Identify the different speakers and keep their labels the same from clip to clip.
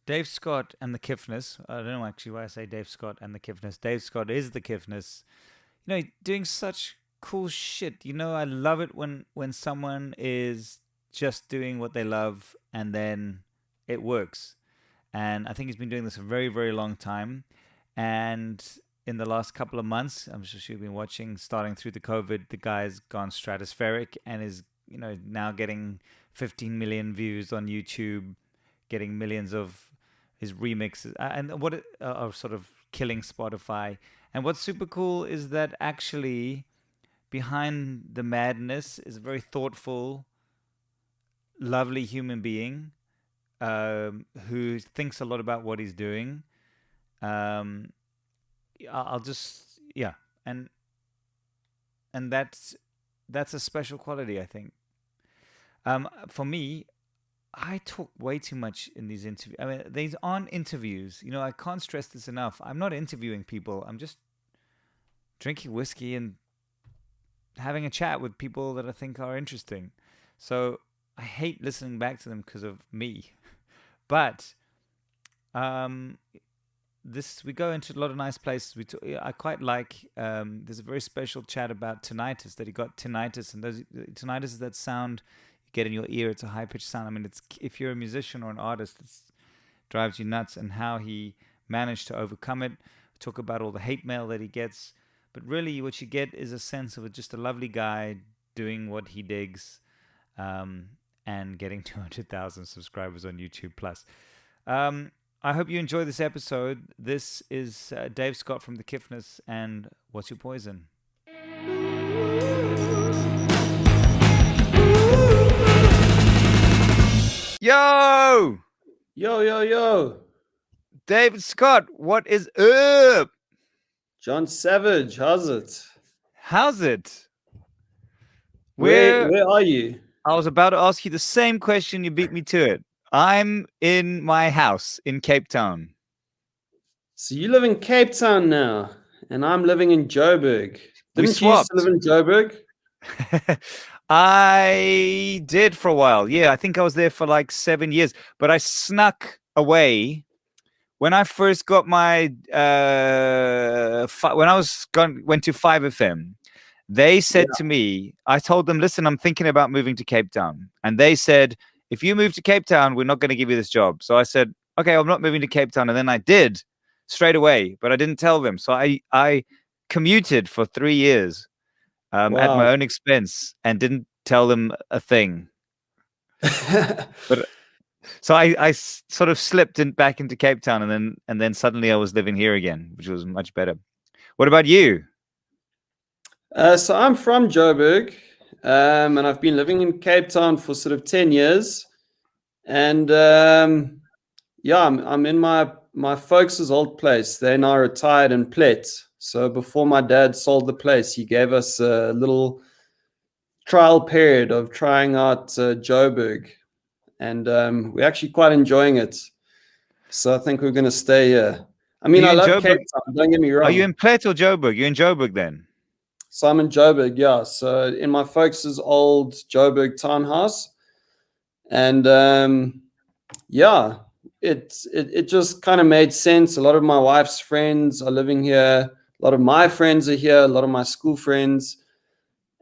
Speaker 1: Dave Scott and the Kiffness. I don't know actually why I say Dave Scott and the Kiffness. Dave Scott is the Kiffness. Doing such cool shit. I love it when someone is just doing what they love and then it works. And I think he's been doing this a very, very long time. And in the last couple of months, I'm sure you've been watching, starting through the COVID, the guy's gone stratospheric and is, now getting 15 million views on YouTube, getting millions of his remixes, and what are sort of killing Spotify. And what's super cool is that actually behind the madness is a very thoughtful, lovely human being who thinks a lot about what he's doing. Um, I'll just yeah, and that's a special quality, I think. For me, I talk way too much in these interviews. I mean, these aren't interviews. I can't stress this enough. I'm not interviewing people. I'm just drinking whiskey and having a chat with people that I think are interesting. So I hate listening back to them because of me. But um, this we go into a lot of nice places. I quite like. There's a very special chat about tinnitus, that he got tinnitus, and those tinnitus is that sound you get in your ear. It's a high pitched sound. I mean, it's if you're a musician or an artist, it drives you nuts. And how he managed to overcome it. Talk about all the hate mail that he gets, but really what you get is a sense of just a lovely guy doing what he digs, and getting 200,000 subscribers on YouTube Plus. I hope you enjoy this episode. This is Dave Scott from the Kiffness and What's Your Poison? Yo!
Speaker 2: Yo, yo, yo.
Speaker 1: David Scott, what is up?
Speaker 2: John Savage, how's it?
Speaker 1: How's it?
Speaker 2: Where are you?
Speaker 1: I was about to ask you the same question. You beat me to it. I'm in my house in Cape Town.
Speaker 2: So you live in Cape Town now, and I'm living in Joburg. Didn't you used to live in Joburg?
Speaker 1: I did for a while. Yeah, I think I was there for like 7 years, but I snuck away when I first got my when I went to 5FM. They said to me, I told them, listen, I'm thinking about moving to Cape Town. And they said, if you move to Cape Town, we're not going to give you this job. So I said, okay, I'm not moving to Cape Town. And then I did straight away, but I didn't tell them. So I commuted for 3 years at my own expense and didn't tell them a thing. But so I sort of slipped back into Cape Town, and then suddenly I was living here again, which was much better. What about you?
Speaker 2: So I'm from Joburg, and I've been living in Cape Town for sort of 10 years. And yeah, I'm in my folks' old place. They're now retired in Plet. So before my dad sold the place, he gave us a little trial period of trying out Joburg. And we're actually quite enjoying it. So I think we're going to stay here. I mean, I love Cape Town, don't get me wrong.
Speaker 1: Are you in Plet or Joburg? You're in Joburg then?
Speaker 2: So I'm in Joburg, yeah. So in my folks' old Joburg townhouse. And yeah, it just kind of made sense. A lot of my wife's friends are living here. A lot of my friends are here. A lot of my school friends.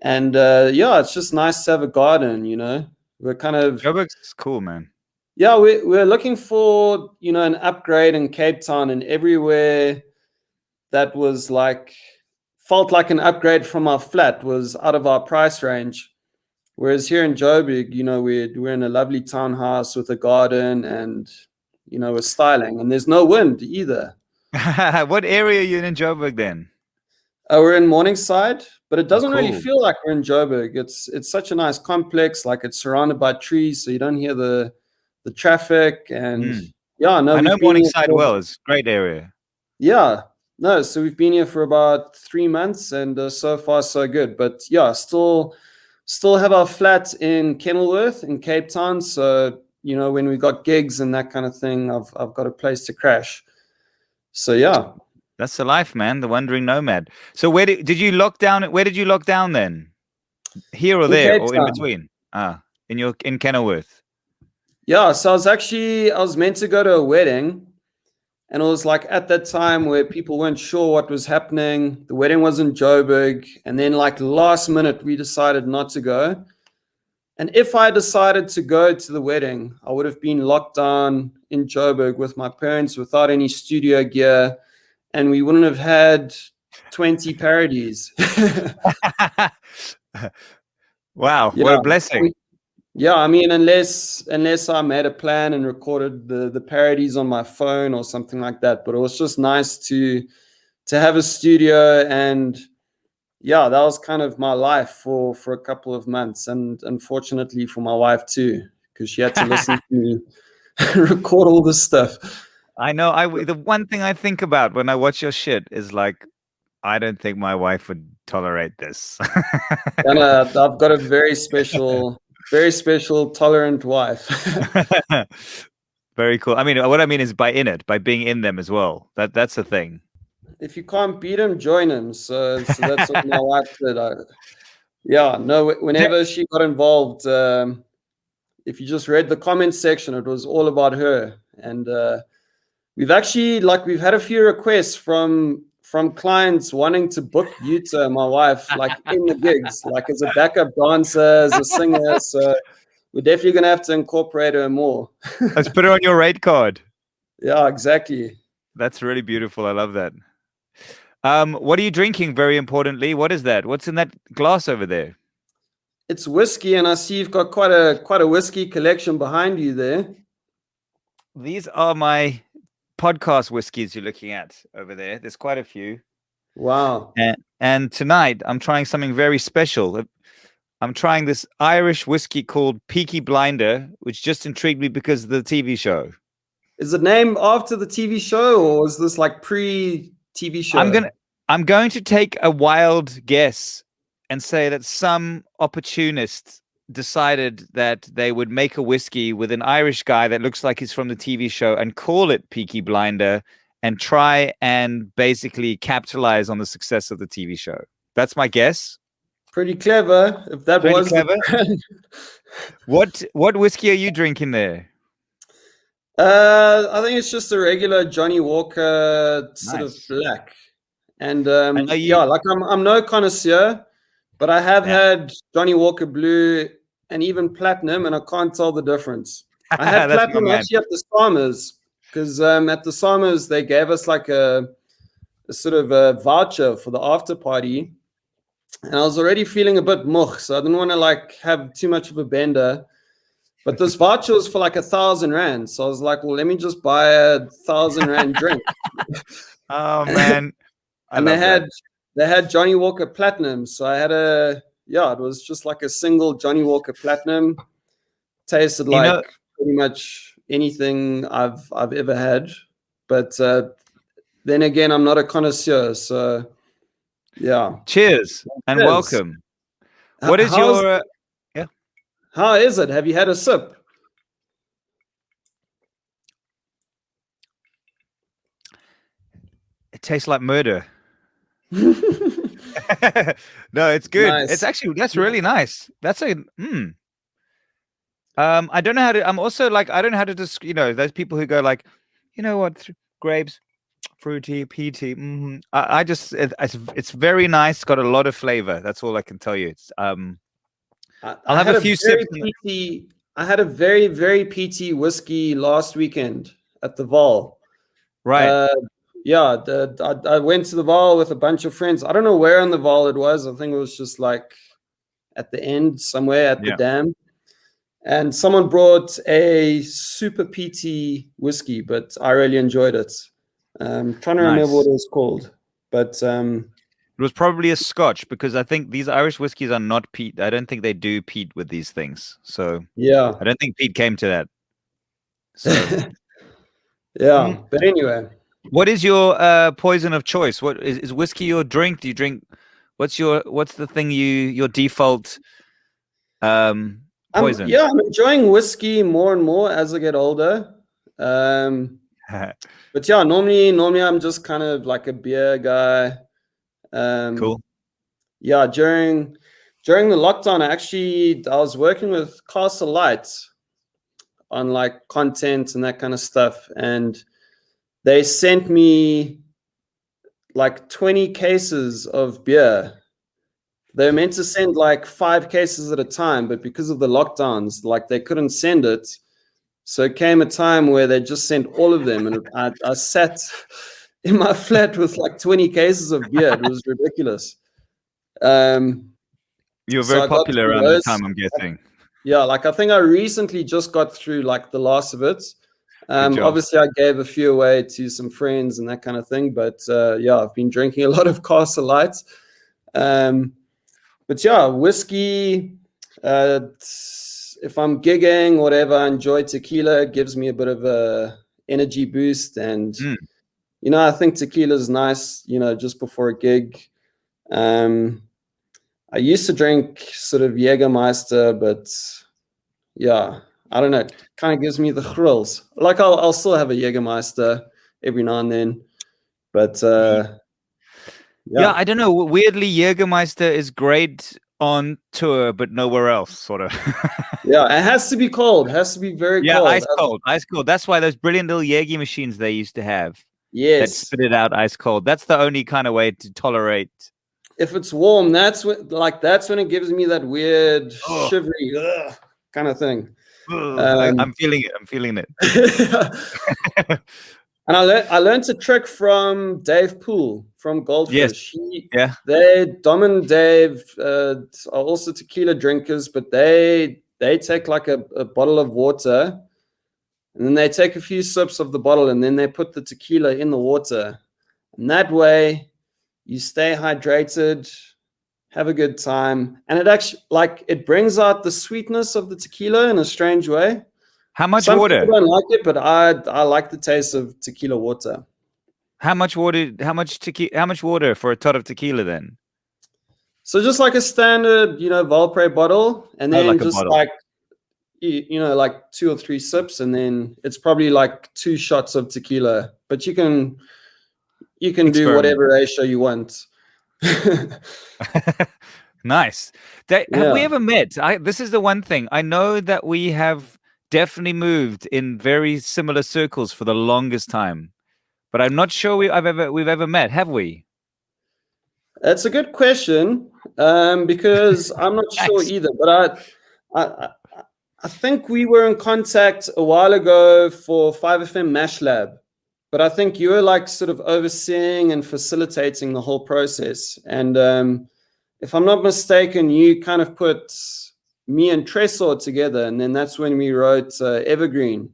Speaker 2: And yeah, it's just nice to have a garden, We're kind of...
Speaker 1: Joburg's cool, man.
Speaker 2: Yeah, we're looking for, an upgrade in Cape Town, and everywhere that was felt like an upgrade from our flat was out of our price range. Whereas here in Joburg, we're in a lovely townhouse with a garden and, we're styling, and there's no wind either.
Speaker 1: What area are you in Joburg then?
Speaker 2: We're in Morningside, but it doesn't really feel like we're in Joburg. It's such a nice complex, like it's surrounded by trees, so you don't hear the traffic. And yeah, no,
Speaker 1: I know Morningside well. It's a great area.
Speaker 2: Yeah, no, so we've been here for about 3 months, and so far so good. But yeah, still have our flat in Kenilworth in Cape Town. So when we got gigs and that kind of thing, I've got a place to crash. So yeah.
Speaker 1: That's the life, man. The wandering nomad. So where did you lock down? Where did you lock down then? Here or there or in between? In Kenilworth.
Speaker 2: Yeah, so I was meant to go to a wedding, and it was like at that time where people weren't sure what was happening. The wedding was in Joburg, and then like last minute we decided not to go. And if I decided to go to the wedding, I would have been locked down in Joburg with my parents without any studio gear, and we wouldn't have had 20 parodies.
Speaker 1: Wow, what
Speaker 2: Yeah.
Speaker 1: a blessing.
Speaker 2: Yeah, I mean, unless I made a plan and recorded the parodies on my phone or something like that. But it was just nice to have a studio, and yeah, that was kind of my life for a couple of months, and unfortunately for my wife too, because she had to listen to me record all this stuff.
Speaker 1: I know. The one thing I think about when I watch your shit is like, I don't think my wife would tolerate this.
Speaker 2: And I've got a very special, tolerant wife.
Speaker 1: Very cool. I mean, what I mean is by being in them as well. That's the thing.
Speaker 2: If you can't beat him, join him. So that's what my wife said. Yeah, no, whenever she got involved, if you just read the comment section, it was all about her. And we've had a few requests from clients wanting to book Yuta, my wife, like in the gigs, like as a backup dancer, as a singer. So we're definitely gonna have to incorporate her more.
Speaker 1: Let's put her on your rate card.
Speaker 2: Yeah, exactly.
Speaker 1: That's really beautiful. I love that. What are you drinking? Very importantly, what is that? What's in that glass over there?
Speaker 2: It's whiskey, and I see you've got quite a whiskey collection behind you there.
Speaker 1: These are my podcast whiskeys you're looking at over there. There's quite a few.
Speaker 2: Wow.
Speaker 1: And tonight I'm trying something very special. I'm trying this Irish whiskey called Peaky Blinder, which just intrigued me because of the TV show.
Speaker 2: Is it named after the TV show, or is this like pre-TV show?
Speaker 1: I'm going to take a wild guess and say that some opportunist decided that they would make a whiskey with an Irish guy that looks like he's from the TV show and call it Peaky Blinder and try and basically capitalize on the success of the TV show. That's my guess.
Speaker 2: Pretty clever. If that
Speaker 1: Pretty
Speaker 2: was
Speaker 1: clever. What whiskey are you drinking there?
Speaker 2: I think it's just a regular Johnny Walker sort of black. And yeah, like I'm no connoisseur, but I have had Johnny Walker Blue and even Platinum, and I can't tell the difference. I had Platinum actually at the Summers, because at the Summers they gave us like a sort of a voucher for the after party, and I was already feeling a bit moch, so I didn't want to like have too much of a bender. But this voucher was for like 1,000 rand, so I was like, well, let me just buy a 1,000 rand drink.
Speaker 1: Oh man.
Speaker 2: And they had Johnny Walker Platinum. So I had it was just like a single Johnny Walker Platinum. Tasted like pretty much anything I've ever had. But then again, I'm not a connoisseur. So yeah.
Speaker 1: Cheers and welcome. What is your
Speaker 2: how is it? Have you had a sip?
Speaker 1: It tastes like murder. No, it's good. Nice. It's actually, that's really nice. That's a I don't know how to. I'm also like, I don't know how to just, those people who go like, you know what, grapes, fruity, peaty. I just, it's very nice. It's got a lot of flavor. That's all I can tell you. It's I'll have a few sips.
Speaker 2: I had a very, very peaty whiskey last weekend at the Val.
Speaker 1: Right.
Speaker 2: Yeah, I went to the Val with a bunch of friends. I don't know where on the Val it was. I think it was just like at the end somewhere at the dam. And someone brought a super peaty whiskey, but I really enjoyed it. I'm trying to remember what it was called. But
Speaker 1: it was probably a Scotch, because I think these Irish whiskeys are not peat. I don't think they do peat with these things. So
Speaker 2: yeah,
Speaker 1: I don't think peat came to that. So
Speaker 2: yeah, but anyway.
Speaker 1: What is your poison of choice? What is whiskey your drink? Do you drink? What's the thing your default poison?
Speaker 2: I'm enjoying whiskey more and more as I get older. But yeah, normally I'm just kind of like a beer guy.
Speaker 1: Cool.
Speaker 2: Yeah, during the lockdown, I was working with Castle Lights. like content and that kind of stuff, and they sent me like 20 cases of beer. They were meant to send like 5 cases at a time, but because of the lockdowns, like they couldn't send it. So it came a time where they just sent all of them, and I sat in my flat with like 20 cases of beer. It was ridiculous.
Speaker 1: You were
Speaker 2: So
Speaker 1: very
Speaker 2: I got
Speaker 1: popular
Speaker 2: through
Speaker 1: around that
Speaker 2: those.
Speaker 1: time, I'm guessing.
Speaker 2: Yeah, like I think I recently just got through like the last of it.
Speaker 1: Good job.
Speaker 2: Obviously, I gave a few away to some friends and that kind of thing. But yeah, I've been drinking a lot of Castle Lights. But yeah, whiskey. If I'm gigging, whatever, I enjoy tequila. It gives me a bit of a energy boost, and you know, I think tequila is nice. You know, just before a gig. I used to drink sort of Jägermeister, but yeah, I don't know. It kind of gives me the thrills. Like I'll still have a Jägermeister every now and then, but
Speaker 1: Yeah, I don't know. Weirdly, Jägermeister is great on tour, but nowhere else, sort of.
Speaker 2: yeah, it has to be cold. It has to be very
Speaker 1: Yeah,
Speaker 2: cold.
Speaker 1: ice cold, ice cold. That's why those brilliant little Jäger machines they used to have that
Speaker 2: Yes.
Speaker 1: spit it out ice cold. That's the only kind of way to tolerate.
Speaker 2: If it's warm, that's when it gives me that weird shivery kind of thing.
Speaker 1: I'm feeling it. I'm feeling it.
Speaker 2: And I learned a trick from Dave Poole from Goldfish.
Speaker 1: Yes.
Speaker 2: Dom and Dave are also tequila drinkers, but they take like a bottle of water, and then they take a few sips of the bottle, and then they put the tequila in the water. And that way you stay hydrated, have a good time. And it actually, like, it brings out the sweetness of the tequila in a strange way.
Speaker 1: How much
Speaker 2: Some
Speaker 1: water?
Speaker 2: people don't like it, but I like the taste of tequila water.
Speaker 1: How much water? How much water for a tot of tequila then?
Speaker 2: So just like a standard, you know, Valpre bottle, and then
Speaker 1: like
Speaker 2: just like you know, like 2 or 3 sips, and then it's probably like 2 shots of tequila. But you can do whatever ratio you want.
Speaker 1: Nice. Have we ever met? This is the one thing. I know that we have definitely moved in very similar circles for the longest time, but I'm not sure we've ever met. Have we?
Speaker 2: That's a good question, because I'm not sure either. But I think we were in contact a while ago for 5FM Mash Lab. But I think you were like sort of overseeing and facilitating the whole process. And if I'm not mistaken, you kind of put me and Tresor together, and then that's when we wrote Evergreen.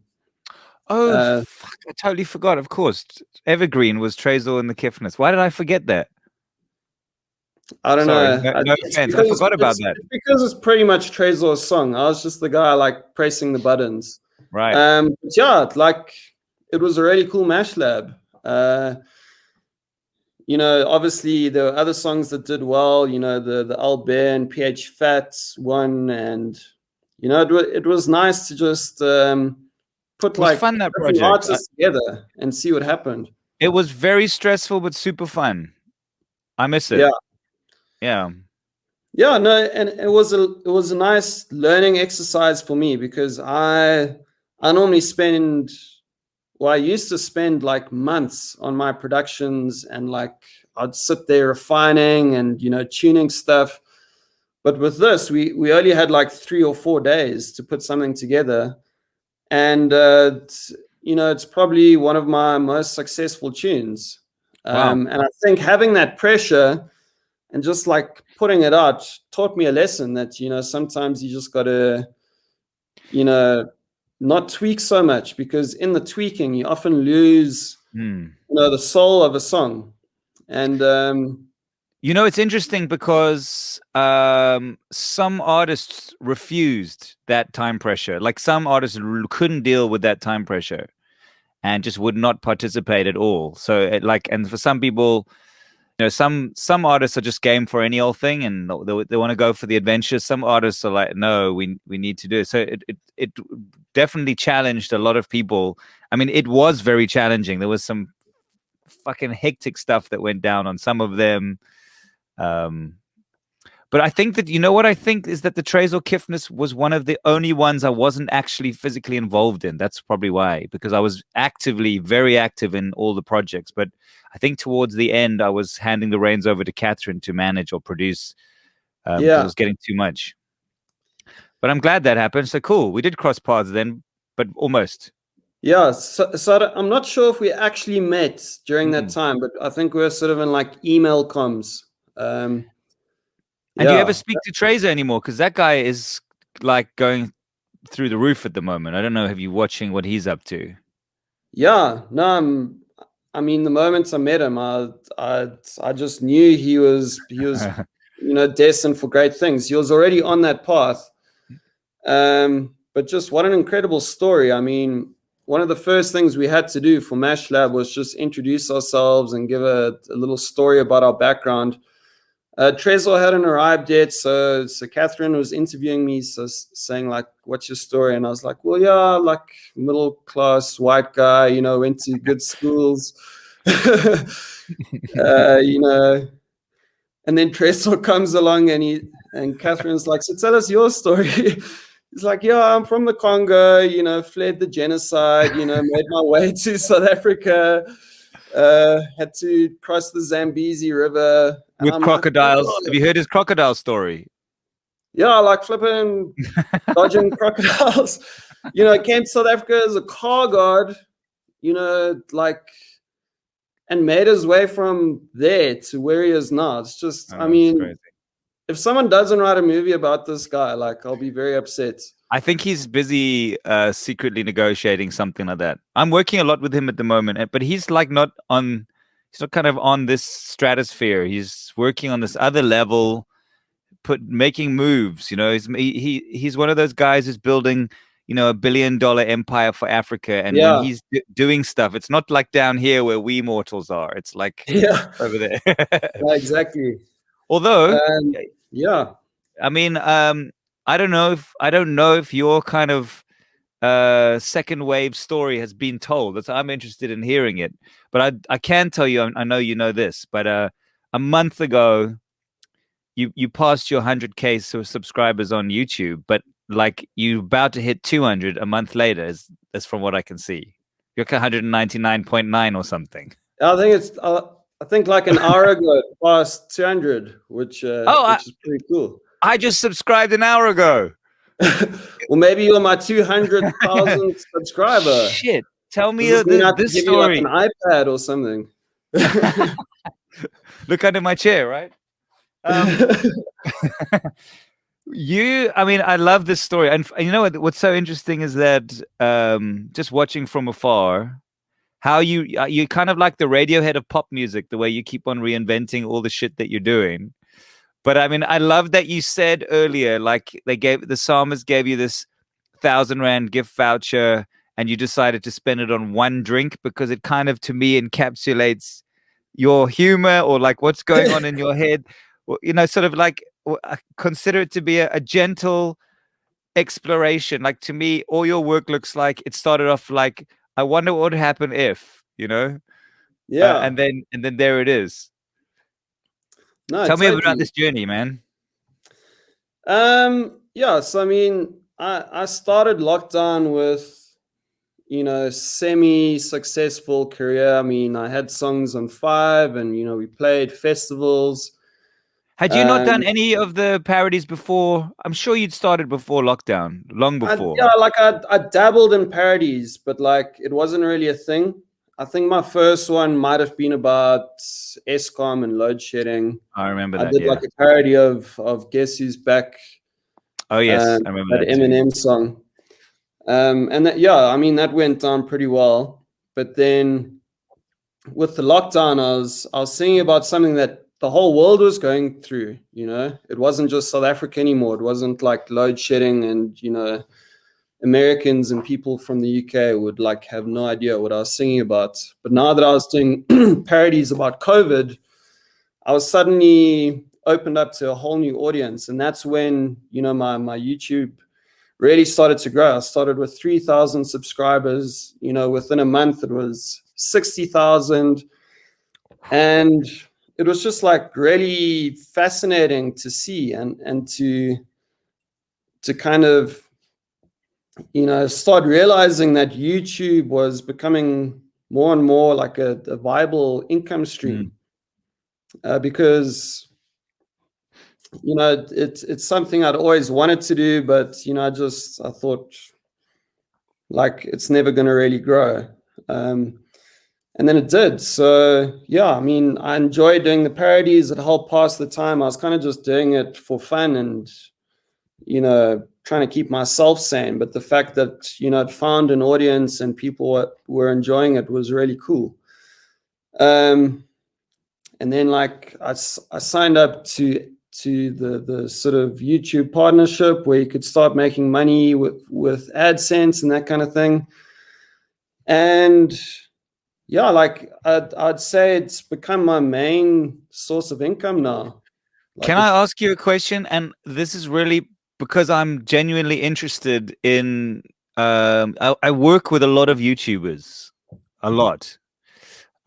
Speaker 1: Oh, fuck, I totally forgot. Of course, Evergreen was Tresor and the Kiffness. Why did I forget that?
Speaker 2: I don't know.
Speaker 1: No offense. I forgot about that.
Speaker 2: It's because it's pretty much Tresor's song. I was just the guy like pressing the buttons.
Speaker 1: Right.
Speaker 2: But yeah, like it was a really cool mash lab. You know, obviously there were other songs that did well. You know, the Al Bear and PH Fats one, and you know, it was nice to just put like
Speaker 1: fun, that project.
Speaker 2: artists together and see what happened.
Speaker 1: It was very stressful but super fun. I miss it. Yeah.
Speaker 2: No, and it was a nice learning exercise for me, because I normally spend, well, I used to spend like months on my productions, and like I'd sit there refining and, you know, tuning stuff. But with this, we only had like 3 or 4 days to put something together, and you know, it's probably one of my most successful tunes.
Speaker 1: Wow.
Speaker 2: And I think having that pressure and just like putting it out taught me a lesson that, you know, sometimes you just got to, you know, not tweak so much, because in the tweaking you often lose, you know, the soul of a song. And
Speaker 1: you know, it's interesting because some artists refused that time pressure. Like some artists couldn't deal with that time pressure and just would not participate at all. So and for some people, you know, some artists are just game for any old thing, and they want to go for the adventure. Some artists are like, no, we need to do it. So it definitely challenged a lot of people. I mean, it was very challenging. There was some fucking hectic stuff that went down on some of them. But But I think that, you know what I think is that the Trays or Kiffness was one of the only ones I wasn't actually physically involved in. That's probably why, because I was very active in all the projects. But I think towards the end, I was handing the reins over to Catherine to manage or produce because it was getting too much. But I'm glad that happened. So cool. We did cross paths then, but almost.
Speaker 2: Yeah, so I'm not sure if we actually met during that time, but I think we were sort of in like email comms.
Speaker 1: And do you ever speak to Trazer anymore? Because that guy is like going through the roof at the moment. I don't know. Have you watching what he's up to?
Speaker 2: Yeah, no, I mean, the moment I met him, I just knew he was destined for great things. He was already on that path. But just what an incredible story. I mean, one of the first things we had to do for Mash Lab was just introduce ourselves and give a little story about our background. Trezor hadn't arrived yet, so Catherine was interviewing me, saying like, "What's your story?" And I was like, "Well, yeah, like middle class white guy, went to good schools, And then Trezor comes along and Catherine's like, "So tell us your story." He's like, "Yeah, I'm from the Congo, fled the genocide, made my way to South Africa, had to cross the Zambezi River."
Speaker 1: With crocodiles. Like, have you heard his crocodile story?
Speaker 2: Yeah, like flipping, dodging crocodiles. Came to South Africa as a car guard, and made his way from there to where he is now. It's just, I mean, if someone doesn't write a movie about this guy, like, I'll be very upset.
Speaker 1: I think he's busy secretly negotiating something like that. I'm working a lot with him at the moment, but he's like he's not kind of on this stratosphere. He's working on this other level, making moves. He's one of those guys who's building, $1 billion empire for Africa. And when he's doing stuff, it's not like down here where we mortals are. It's like over there.
Speaker 2: Yeah, exactly.
Speaker 1: Although,
Speaker 2: I
Speaker 1: mean, I don't know if your kind of second wave story has been told. I'm interested in hearing it. But I can tell you, I know you know this, but a month ago, you passed your 100K subscribers on YouTube, but like you're about to hit 200 a month later, is from what I can see. You're 199.9 or something.
Speaker 2: I think like an hour ago it passed 200, which is pretty cool.
Speaker 1: I just subscribed an hour ago.
Speaker 2: Well, maybe you're my 200,000 subscriber.
Speaker 1: Shit. Tell me this story.
Speaker 2: You like an iPad or something.
Speaker 1: Look under my chair, right? I mean, I love this story. And you know what's so interesting is that just watching from afar, how you kind of like the Radiohead of pop music, the way you keep on reinventing all the shit that you're doing. But I mean, I love that you said earlier, like the psalmist gave you this 1,000 Rand gift voucher and you decided to spend it on one drink because it kind of, to me, encapsulates your humor or like what's going on in your head. Sort of like consider it to be a gentle exploration. Like to me, all your work looks like it started off like, I wonder what would happen if,
Speaker 2: Yeah.
Speaker 1: And then there it is.
Speaker 2: No,
Speaker 1: tell me about this journey, man.
Speaker 2: Yeah. So I mean, I started lockdown with semi-successful career. I mean, I had songs on Five, and we played festivals.
Speaker 1: Had you not done any of the parodies before? I'm sure you'd started before lockdown, long before.
Speaker 2: I dabbled in parodies, but like it wasn't really a thing. I think my first one might have been about Eskom and load shedding.
Speaker 1: I remember that.
Speaker 2: I did like a parody of Guess Who's Back.
Speaker 1: Oh yes, I remember that
Speaker 2: Eminem song. And that, I mean, that went down pretty well. But then with the lockdown, I was singing about something that the whole world was going through. It wasn't just South Africa anymore. It wasn't like load shedding and Americans and people from the UK would like have no idea what I was singing about. But now that I was doing parodies about COVID, I was suddenly opened up to a whole new audience. And that's when, my YouTube really started to grow. I started with 3,000 subscribers. Within a month, it was 60,000. And it was just like really fascinating to see and to kind of, you know, start realizing that YouTube was becoming more and more like a viable income stream. Because, you know, it's something I'd always wanted to do, but, you know, I thought like it's never going to really grow. And then it did. So yeah, I mean, I enjoyed doing the parodies. It helped pass the time. I was kind of just doing it for fun and, you know, trying to keep myself sane. But the fact that, you know, it found an audience and people were enjoying it was really cool. And then like I signed up to the sort of YouTube partnership where you could start making money with AdSense and that kind of thing. And yeah, like I'd say it's become my main source of income now. Like,
Speaker 1: Can I ask you a question? And this is really because I'm genuinely interested in. I work with a lot of YouTubers, a lot.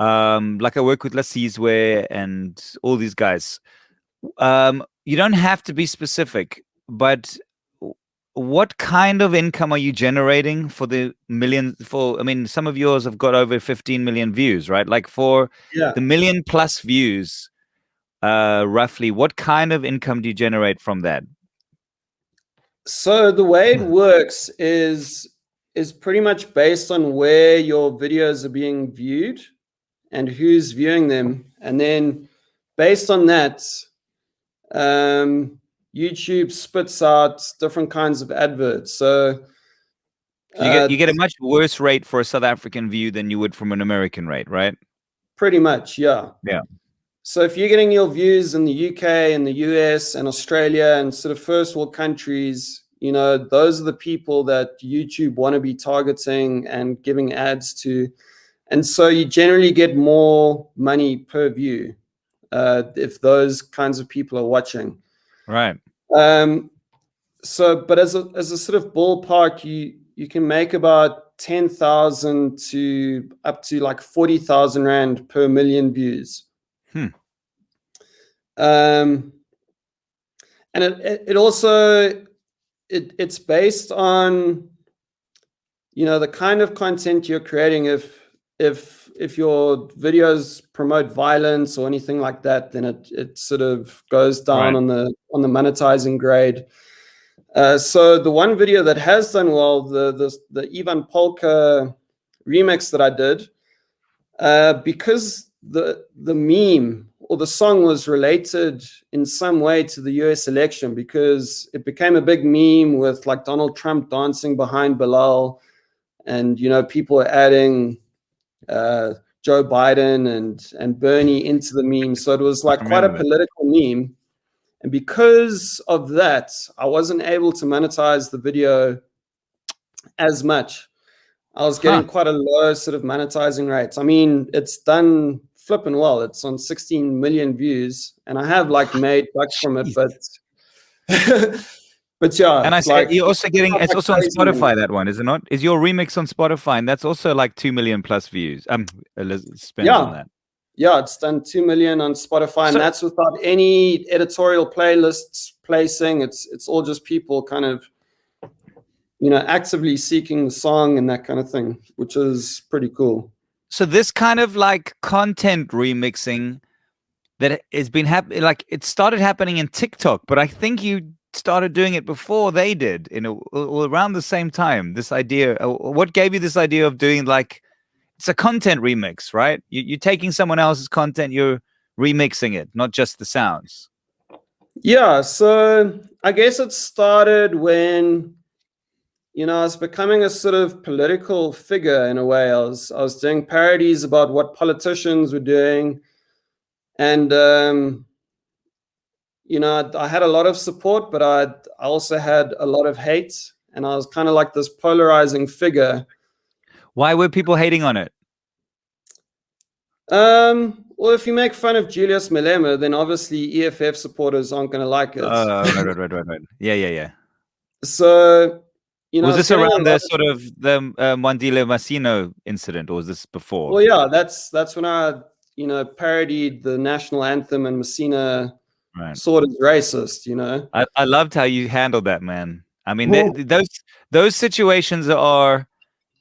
Speaker 1: Like I work with Lasizwe and all these guys. You don't have to be specific, but what kind of income are you generating for the million? I mean, some of yours have got over 15 million views, right? Like for
Speaker 2: yeah.
Speaker 1: the million plus views, roughly, what kind of income do you generate from that?
Speaker 2: So the way it works is pretty much based on where your videos are being viewed and who's viewing them, and then based on that, YouTube spits out different kinds of adverts. So
Speaker 1: You get a much worse rate for a South African view than you would from an American rate, right?
Speaker 2: pretty much, yeah.
Speaker 1: Yeah.
Speaker 2: So if you're getting your views in the UK and the US and Australia and sort of first world countries, you know, those are the people that YouTube want to be targeting and giving ads to. And so you generally get more money per view if those kinds of people are watching.
Speaker 1: Right.
Speaker 2: So, but as a sort of ballpark, you can make about 10,000 to up to like 40,000 Rand per million views. And it also it's based on, you know, the kind of content you're creating. If your videos promote violence or anything like that, then it sort of goes down
Speaker 1: Right.
Speaker 2: on the monetizing grade. So the one video that has done well, the Ivan Polka remix that I did, because the meme or the song was related in some way to the US election, because it became a big meme with like Donald Trump dancing behind Bilal, and, you know, people are adding Joe Biden and Bernie into the meme. So it was like quite a political meme. And because of that, I wasn't able to monetize the video as much. I was getting quite a low sort of monetizing rates. I mean, it's done flipping well. It's on 16 million views, and I have like made bucks from it, but but yeah.
Speaker 1: And I
Speaker 2: like,
Speaker 1: you're also getting, it's
Speaker 2: like
Speaker 1: also on Spotify,
Speaker 2: money.
Speaker 1: that one, is it not? Is your remix on Spotify? And that's also like 2 million plus views. Spends on that.
Speaker 2: Yeah, it's done 2 million on Spotify, and that's without any editorial playlists placing. It's all just people kind of, you know, actively seeking the song and that kind of thing, which is pretty cool.
Speaker 1: So this kind of like content remixing that has been happening, like it started happening in TikTok, but I think you started doing it before they did, around the same time. This idea, what gave you this idea of doing like, it's a content remix, right? You're taking someone else's content, you're remixing it, not just the sounds.
Speaker 2: Yeah, so I guess it started when, you know, I was becoming a sort of political figure in a way. I was doing parodies about what politicians were doing, and you know, I had a lot of support, but I also had a lot of hate, and I was kind of like this polarizing figure.
Speaker 1: Why were people hating on it?
Speaker 2: Well, if you make fun of Julius Malema, then obviously EFF supporters aren't going to like it.
Speaker 1: Right. Yeah.
Speaker 2: So, you know,
Speaker 1: was this around the sort of the Mandile Masino incident, or was this before?
Speaker 2: Well, yeah, that's when I, parodied the national anthem and Messina
Speaker 1: Right.
Speaker 2: sort of racist, you know.
Speaker 1: I loved how you handled that, man. I mean, those situations are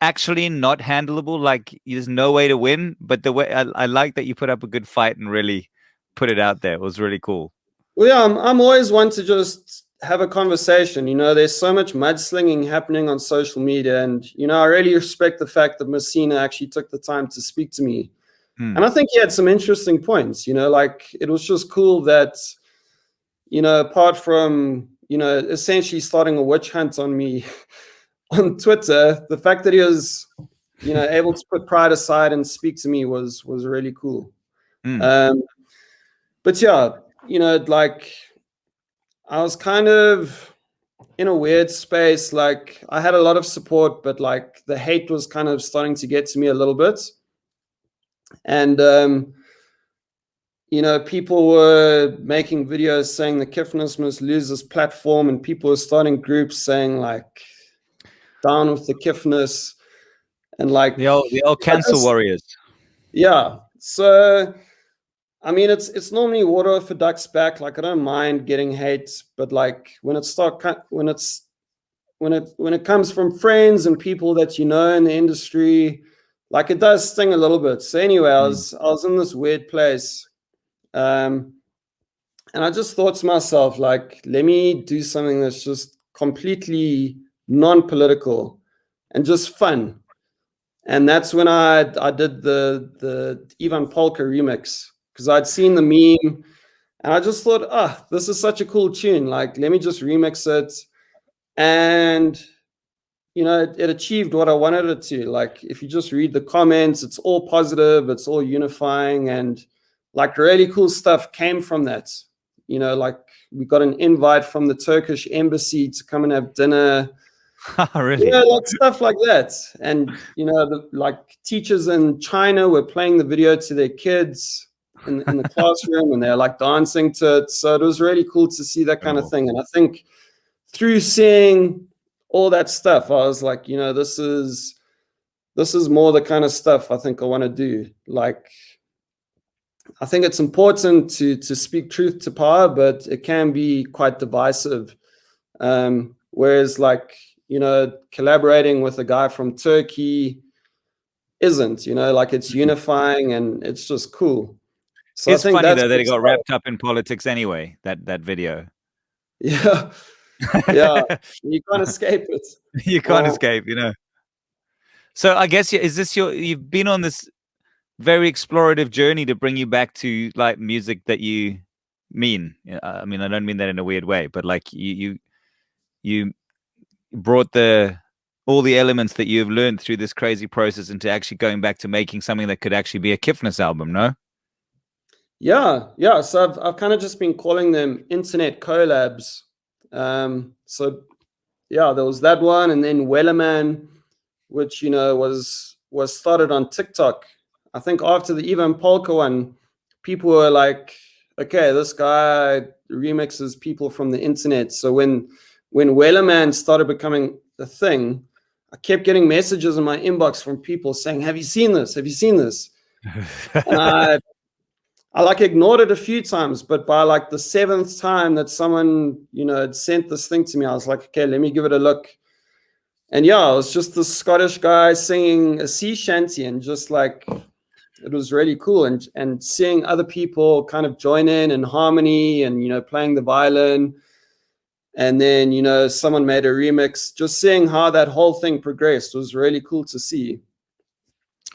Speaker 1: actually not handleable. Like there's no way to win, but the way I like that you put up a good fight and really put it out there. It was really cool.
Speaker 2: Well, yeah, I'm always one to just have a conversation. You know, there's so much mudslinging happening on social media, and I really respect the fact that Messina actually took the time to speak to me. And I think he had some interesting points. Like it was just cool that, apart from essentially starting a witch hunt on me on Twitter, the fact that he was able to put pride aside and speak to me was really cool. But yeah, like I was kind of in a weird space. Like I had a lot of support, but like the hate was kind of starting to get to me a little bit. And people were making videos saying the Kiffness must lose this platform, and people were starting groups saying like down with the Kiffness, and like
Speaker 1: the old cancel warriors.
Speaker 2: Yeah. So I mean, it's normally water off a duck's back. Like I don't mind getting hate, but like when it comes from friends and people that in the industry, like it does sting a little bit. So anyway, I was in this weird place, and I just thought to myself, like, let me do something that's just completely non-political and just fun. And that's when I did the Ivan Polka remix, because I'd seen the meme and I just thought, this is such a cool tune. Like, let me just remix it. And, it achieved what I wanted it to. Like, if you just read the comments, it's all positive, it's all unifying. And like really cool stuff came from that. Like we got an invite from the Turkish embassy to come and have dinner.
Speaker 1: Really?
Speaker 2: Like stuff like that. And like teachers in China were playing the video to their kids in the classroom, and they're like dancing to it. So it was really cool to see that kind of thing. And I think through seeing all that stuff, I was like, this is more the kind of stuff I think I want to do. Like I think it's important to speak truth to power, but it can be quite divisive. Whereas like collaborating with a guy from Turkey isn't, like it's unifying and it's just cool. So
Speaker 1: It's
Speaker 2: I think
Speaker 1: funny
Speaker 2: that's
Speaker 1: though that it got wrapped up in politics anyway, that video.
Speaker 2: Yeah. Yeah. You can't escape it.
Speaker 1: You can't escape, So I guess you've been on this very explorative journey to bring you back to like music that you mean. I mean, I don't mean that in a weird way, but like you brought all the elements that you've learned through this crazy process into actually going back to making something that could actually be a Kiffness album, no?
Speaker 2: Yeah. So I've kind of just been calling them internet collabs. So yeah, there was that one, and then Wellerman, which was started on TikTok. I think after the Ivan Polka one, people were like, okay, this guy remixes people from the internet. So when Wellerman started becoming the thing, I kept getting messages in my inbox from people saying, have you seen this? Have you seen this? And I like ignored it a few times, but by like the seventh time that someone, had sent this thing to me, I was like, okay, let me give it a look. And yeah, it was just this Scottish guy singing a sea shanty, and just like, it was really cool. And seeing other people kind of join in harmony and, playing the violin. And then, someone made a remix. Just seeing how that whole thing progressed was really cool to see.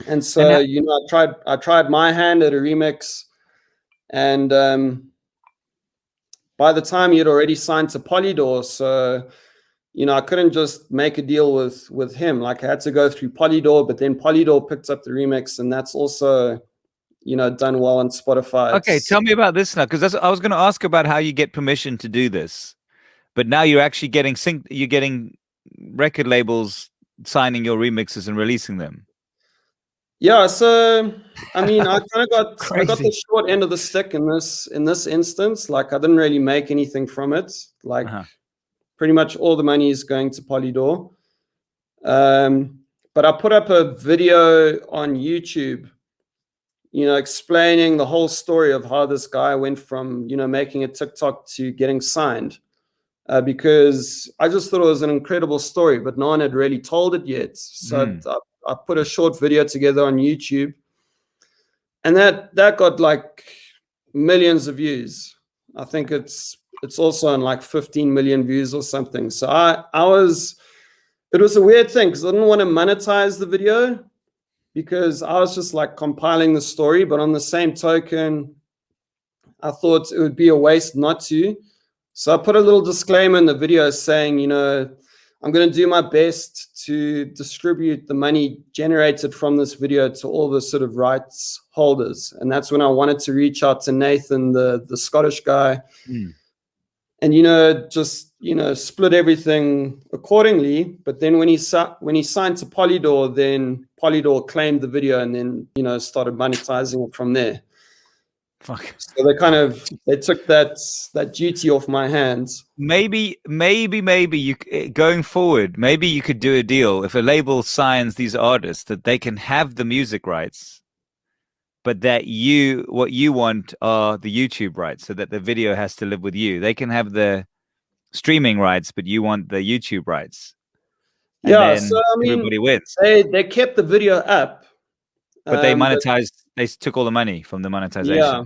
Speaker 2: And so, I tried my hand at a remix. And by the time he'd already signed to Polydor, so I couldn't just make a deal with him. Like I had to go through Polydor, but then Polydor picked up the remix, and that's also done well on Spotify.
Speaker 1: Okay, tell me about this now, because I was going to ask about how you get permission to do this, but now you're actually you're getting record labels signing your remixes and releasing them.
Speaker 2: Yeah, so I mean, I got the short end of the stick in this instance. Like I didn't really make anything from it. Like pretty much all the money is going to Polydor. But I put up a video on YouTube explaining the whole story of how this guy went from, making a TikTok to getting signed. Because I just thought it was an incredible story, but no one had really told it yet. So I put a short video together on YouTube, and that got like millions of views. I think it's also on like 15 million views or something. So it was a weird thing because I didn't want to monetize the video because I was just like compiling the story, but on the same token, I thought it would be a waste not to. So I put a little disclaimer in the video saying, I'm going to do my best to distribute the money generated from this video to all the sort of rights holders. And that's when I wanted to reach out to Nathan, the Scottish guy, and, just, split everything accordingly. But then when he signed to Polydor, then Polydor claimed the video and then, started monetizing it from there.
Speaker 1: Fuck.
Speaker 2: So they took that duty off my hands.
Speaker 1: Maybe you going forward, maybe you could do a deal if a label signs these artists that they can have the music rights, but that what you want are the YouTube rights, so that the video has to live with you. They can have the streaming rights, but you want the YouTube rights. And then
Speaker 2: so I mean,
Speaker 1: everybody wins.
Speaker 2: They kept the video up.
Speaker 1: But they monetized, they took all the money from the monetization.
Speaker 2: Yeah,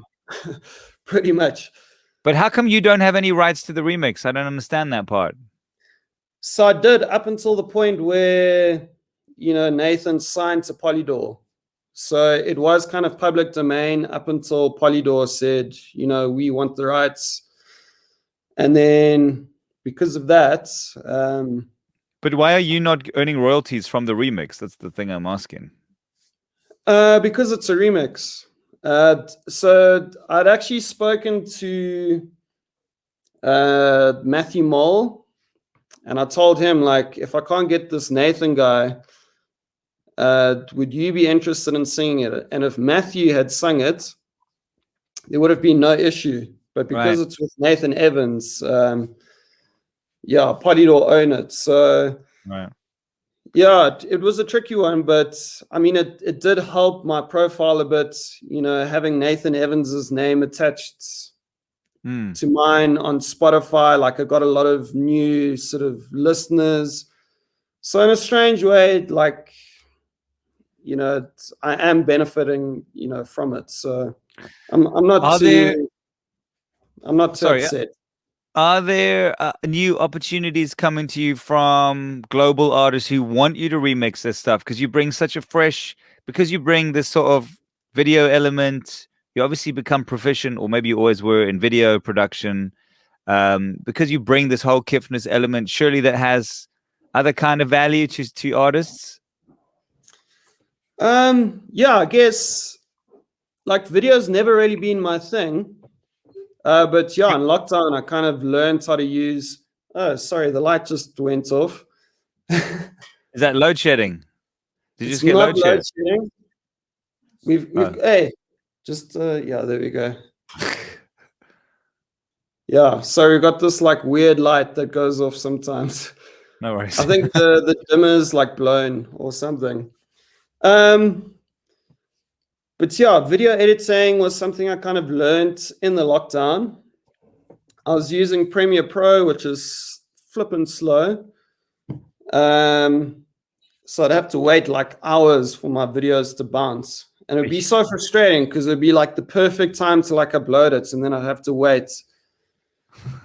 Speaker 2: pretty much.
Speaker 1: But how come you don't have any rights to the remix? I don't understand that part.
Speaker 2: So I did up until the point where, Nathan signed to Polydor. So it was kind of public domain up until Polydor said, we want the rights. And then because of that...
Speaker 1: but why are you not earning royalties from the remix? That's the thing I'm asking.
Speaker 2: Because it's a remix. So I'd actually spoken to Matthew Mole, and I told him, like, if I can't get this Nathan guy, would you be interested in singing it? And if Matthew had sung it, there would have been no issue. But because it's with Nathan Evans, Polydor own it. So yeah, it was a tricky one, but I mean, it did help my profile a bit, having Nathan Evans's name attached to mine on Spotify. Like, I got a lot of new sort of listeners. So in a strange way, like, I am benefiting, from it. So I'm not too upset.
Speaker 1: Are there new opportunities coming to you from global artists who want you to remix this stuff? Because you bring because you bring this sort of video element, you obviously become proficient, or maybe you always were, in video production. Because you bring this whole Kiffness element, surely that has other kind of value to artists?
Speaker 2: Yeah, I guess, like, video's never really been my thing. But yeah, in lockdown, I kind of learned how to use... Oh, sorry, the light just went off.
Speaker 1: Is that load shedding? Did you
Speaker 2: just
Speaker 1: get load
Speaker 2: shedding? Hey, yeah, there we go. Yeah, so we got this like weird light that goes off sometimes.
Speaker 1: No worries.
Speaker 2: I think the dimmer's like blown or something. But yeah, video editing was something I kind of learned in the lockdown. I was using Premiere Pro, which is flippin' slow. So I'd have to wait like hours for my videos to bounce. And it'd be so frustrating because it'd be like the perfect time to like upload it, and then I'd have to wait.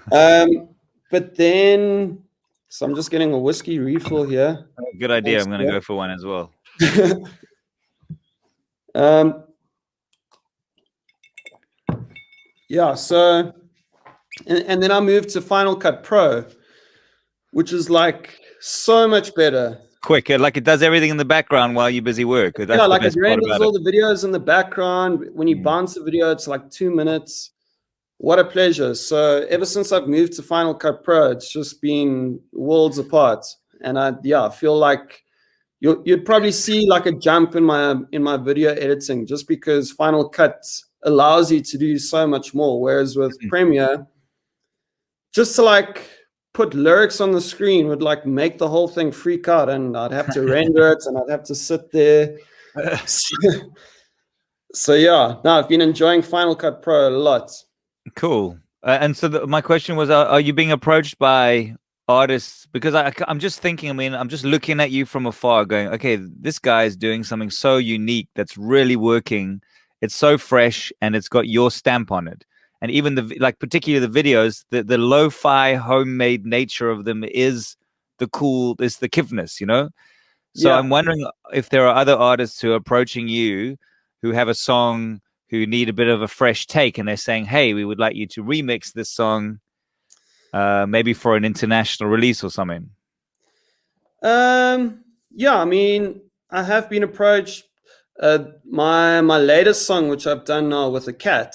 Speaker 2: But then, so I'm just getting a whiskey refill here.
Speaker 1: Good idea. Thanks, I'm going to go for one as well.
Speaker 2: Yeah, so, and then I moved to Final Cut Pro, which is like so much better.
Speaker 1: Quick, like it does everything in the background while you're busy work. That's
Speaker 2: yeah, like it renders all the videos in the background. When you bounce the video, it's like 2 minutes. What a pleasure. So ever since I've moved to Final Cut Pro, it's just been worlds apart. And I feel like you'd probably see like a jump in my video editing, just because Final Cut allows you to do so much more. Whereas with Premiere, just to like put lyrics on the screen would like make the whole thing freak out, and I'd have to render it and I'd have to sit there. So yeah, no, I've been enjoying Final Cut Pro a lot.
Speaker 1: Cool. And so my question was, are you being approached by artists? Because I'm just thinking, I mean, I'm just looking at you from afar going, okay, this guy is doing something so unique that's really working. It's so fresh and it's got your stamp on it. And even like particularly the videos, the lo-fi homemade nature of them is the Kiffness, you know? So
Speaker 2: Yeah.
Speaker 1: I'm wondering if there are other artists who are approaching you who have a song who need a bit of a fresh take, and they're saying, "Hey, we would like you to remix this song, maybe for an international release or something."
Speaker 2: Yeah, I mean, I have been approached. My latest song, which I've done now with a cat,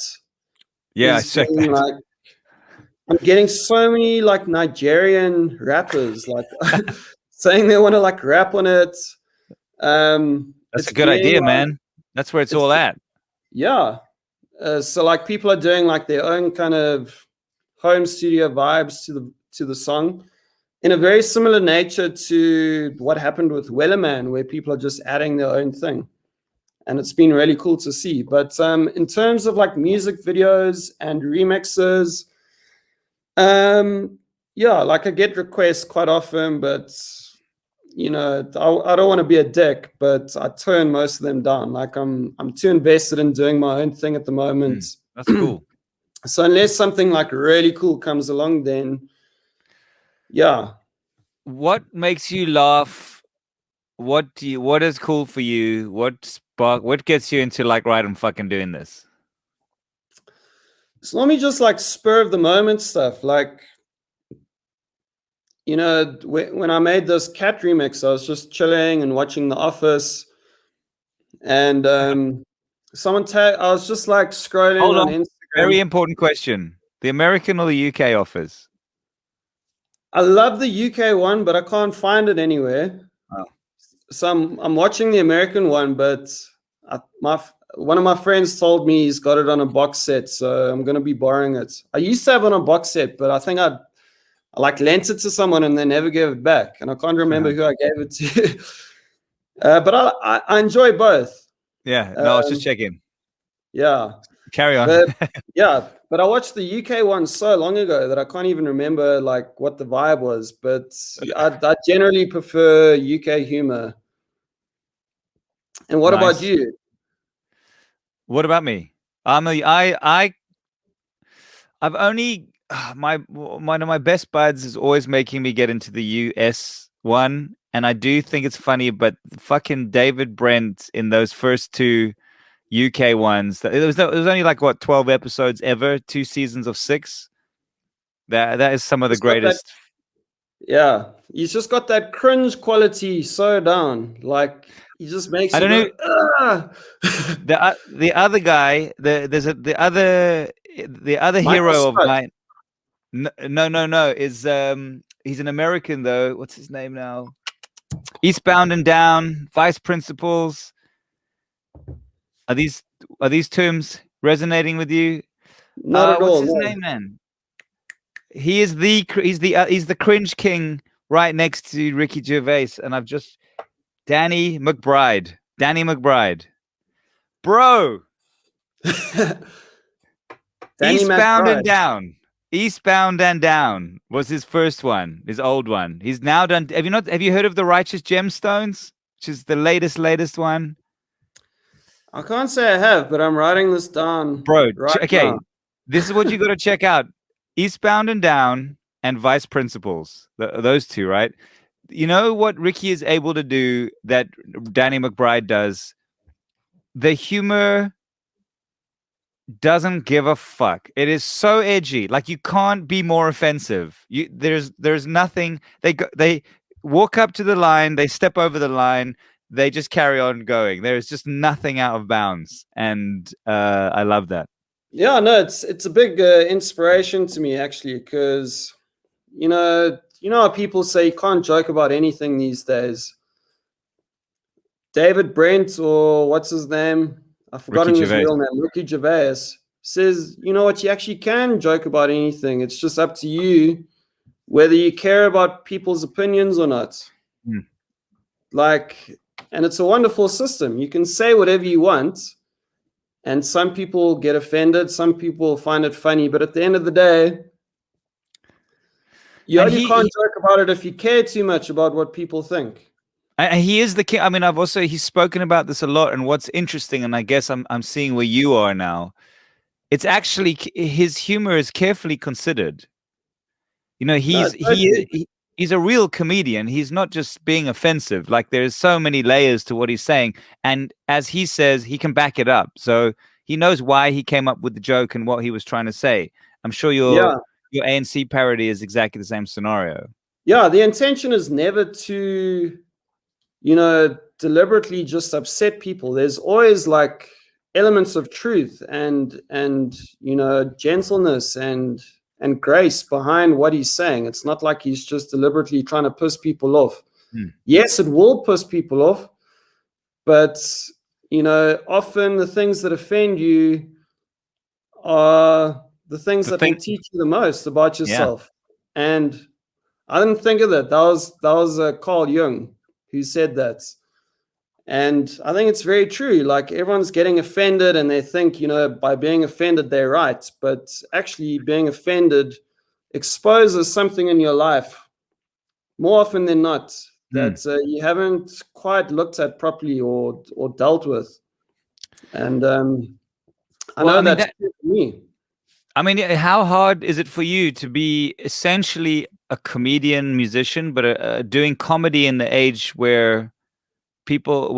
Speaker 1: Yeah, I
Speaker 2: is
Speaker 1: checked
Speaker 2: being
Speaker 1: that.
Speaker 2: like, I'm getting so many like Nigerian rappers like saying they want to like rap on it.
Speaker 1: That's
Speaker 2: It's
Speaker 1: a good
Speaker 2: being
Speaker 1: idea,
Speaker 2: like
Speaker 1: man. That's where it's
Speaker 2: it's
Speaker 1: all at.
Speaker 2: yeah. So like people are doing like their own kind of home studio vibes to the song in a very similar nature to what happened with Wellerman, where people are just adding their own thing. And it's been really cool to see. But in terms of like music videos and remixes, yeah, like I get requests quite often, but you know, I don't want to be a dick, but I turn most of them down. Like I'm too invested in doing my own thing at the moment.
Speaker 1: That's cool.
Speaker 2: So unless something like really cool comes along, then yeah.
Speaker 1: What makes you laugh? What is cool for you? What gets you into like, right, I'm fucking doing this?
Speaker 2: So let me just like spur of the moment stuff. Like, you know, when I made this cat remix, I was just chilling and watching The Office, and I was just like scrolling
Speaker 1: Hold
Speaker 2: on
Speaker 1: on. Very
Speaker 2: Instagram.
Speaker 1: important question. The American or the UK offers?
Speaker 2: I love the UK one, but I can't find it anywhere.
Speaker 1: Oh.
Speaker 2: So I'm watching the American one, but one of my friends told me he's got it on a box set, so I'm gonna be borrowing it. I used to have it on a box set, but I think I like lent it to someone and they never gave it back, and I can't remember who I gave it to. But I enjoy both.
Speaker 1: Yeah, no, I was just checking.
Speaker 2: Yeah,
Speaker 1: Carry on.
Speaker 2: but yeah, but I watched the UK one so long ago that I can't even remember like what the vibe was. But I generally prefer UK humor. And what about
Speaker 1: Nice.
Speaker 2: you?
Speaker 1: What about me? I've only one of my best buds is always making me get into the US one, and I do think it's funny, but fucking David Brent in those first two UK ones, it was only like what 12 episodes ever, 2 seasons of 6. That is some of the
Speaker 2: He's got that,
Speaker 1: greatest.
Speaker 2: yeah, he's just got that cringe quality so down. Like he just makes
Speaker 1: I
Speaker 2: you
Speaker 1: don't know.
Speaker 2: go, ah.
Speaker 1: The other guy, the other
Speaker 2: Michael
Speaker 1: hero of
Speaker 2: Scott.
Speaker 1: mine. No. He's an American though. What's his name now? Eastbound and Down, Vice Principals. Are these terms resonating with you?
Speaker 2: Not at
Speaker 1: What's
Speaker 2: all.
Speaker 1: his
Speaker 2: No.
Speaker 1: name, man? He's the cringe king right next to Ricky Gervais, and I've just Danny McBride. Danny McBride, bro.
Speaker 2: Danny
Speaker 1: Eastbound and
Speaker 2: McBride.
Speaker 1: Down. Eastbound and Down was his first one, his old one. He's now done. Have you heard of the Righteous Gemstones, which is the latest one?
Speaker 2: I can't say I have, but I'm writing this down
Speaker 1: Bro,
Speaker 2: right now.
Speaker 1: okay. This is what you got to check out. Eastbound and Down and Vice Principals. Those two, right? You know what Ricky is able to do that Danny McBride does? The humor doesn't give a fuck. It is so edgy. Like you can't be more offensive. There's nothing. They walk up to the line, they step over the line, they just carry on going. There is just nothing out of bounds, and I love that.
Speaker 2: Yeah, no, it's a big inspiration to me actually, because you know how people say you can't joke about anything these days. David Brent, or what's his name? I've
Speaker 1: Ricky
Speaker 2: forgotten his
Speaker 1: Gervais.
Speaker 2: real name. Ricky Gervais says, you know what, you actually can joke about anything. It's just up to you whether you care about people's opinions or not.
Speaker 1: Mm.
Speaker 2: Like, and it's a wonderful system. You can say whatever you want, and some people get offended, some people find it funny, but at the end of the day, you
Speaker 1: And
Speaker 2: only can't joke about it if you care too much about what people think.
Speaker 1: and he is the king. I mean, he's spoken about this a lot. And what's interesting, and I guess I'm seeing where you are now. It's actually his humor is carefully considered. You know,
Speaker 2: No, totally.
Speaker 1: he's a real comedian. He's not just being offensive. Like there's so many layers to what he's saying, and as he says, he can back it up. So he knows why he came up with the joke and what he was trying to say. I'm sure
Speaker 2: Yeah.
Speaker 1: your ANC parody is exactly the same scenario.
Speaker 2: Yeah, the intention is never to, deliberately just upset people. There's always like elements of truth and gentleness and grace behind what he's saying. It's not like he's just deliberately trying to piss people off. Yes, it will piss people off, but often the things that offend you are the things that will teach you the most about yourself. Yeah. And I didn't think of that. That was Carl Jung who said that. And I think it's very true. Like everyone's getting offended and they think, by being offended, they're right. But actually being offended exposes something in your life more often than not that you haven't quite looked at properly or dealt with. And I know that's true for me.
Speaker 1: I mean, how hard is it for you to be essentially a comedian, musician, but doing comedy in the age where people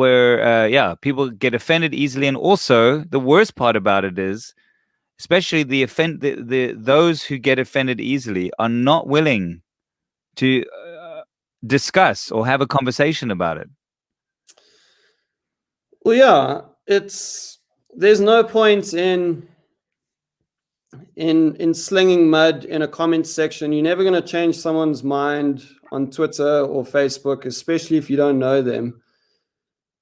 Speaker 1: get offended easily, and also the worst part about it is, especially those who get offended easily are not willing to discuss or have a conversation about it.
Speaker 2: Well, yeah, there's no point in slinging mud in a comment section. You're never going to change someone's mind on Twitter or Facebook, especially if you don't know them.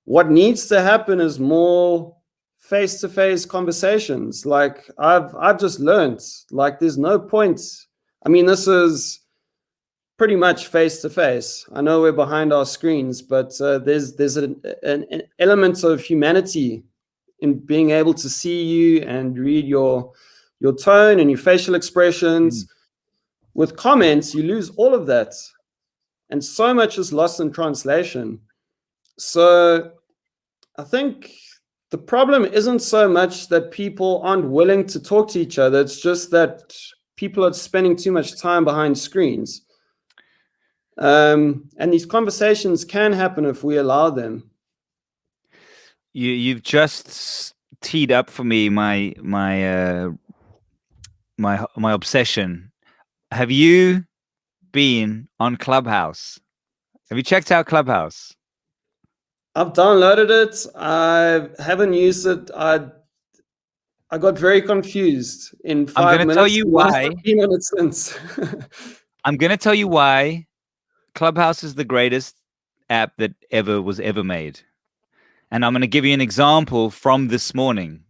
Speaker 2: What needs to happen is more face-to-face conversations. Like I've just learned, like there's no point. I mean, this is pretty much face-to-face. I know we're behind our screens, but there's an element of humanity in being able to see you and read your tone and your facial expressions. With comments, you lose all of that. And so much is lost in translation. So I think the problem isn't so much that people aren't willing to talk to each other. It's just that people are spending too much time behind screens. And these conversations can happen if we allow them.
Speaker 1: You've just teed up for me my obsession. Have you been on Clubhouse? Have you checked out Clubhouse?
Speaker 2: I've downloaded it. I haven't used it. I got very confused in 5 minutes.
Speaker 1: I'm going to tell you why.
Speaker 2: 15 minutes since.
Speaker 1: I'm going to tell you why Clubhouse is the greatest app that was ever made. And I'm going to give you an example from this morning.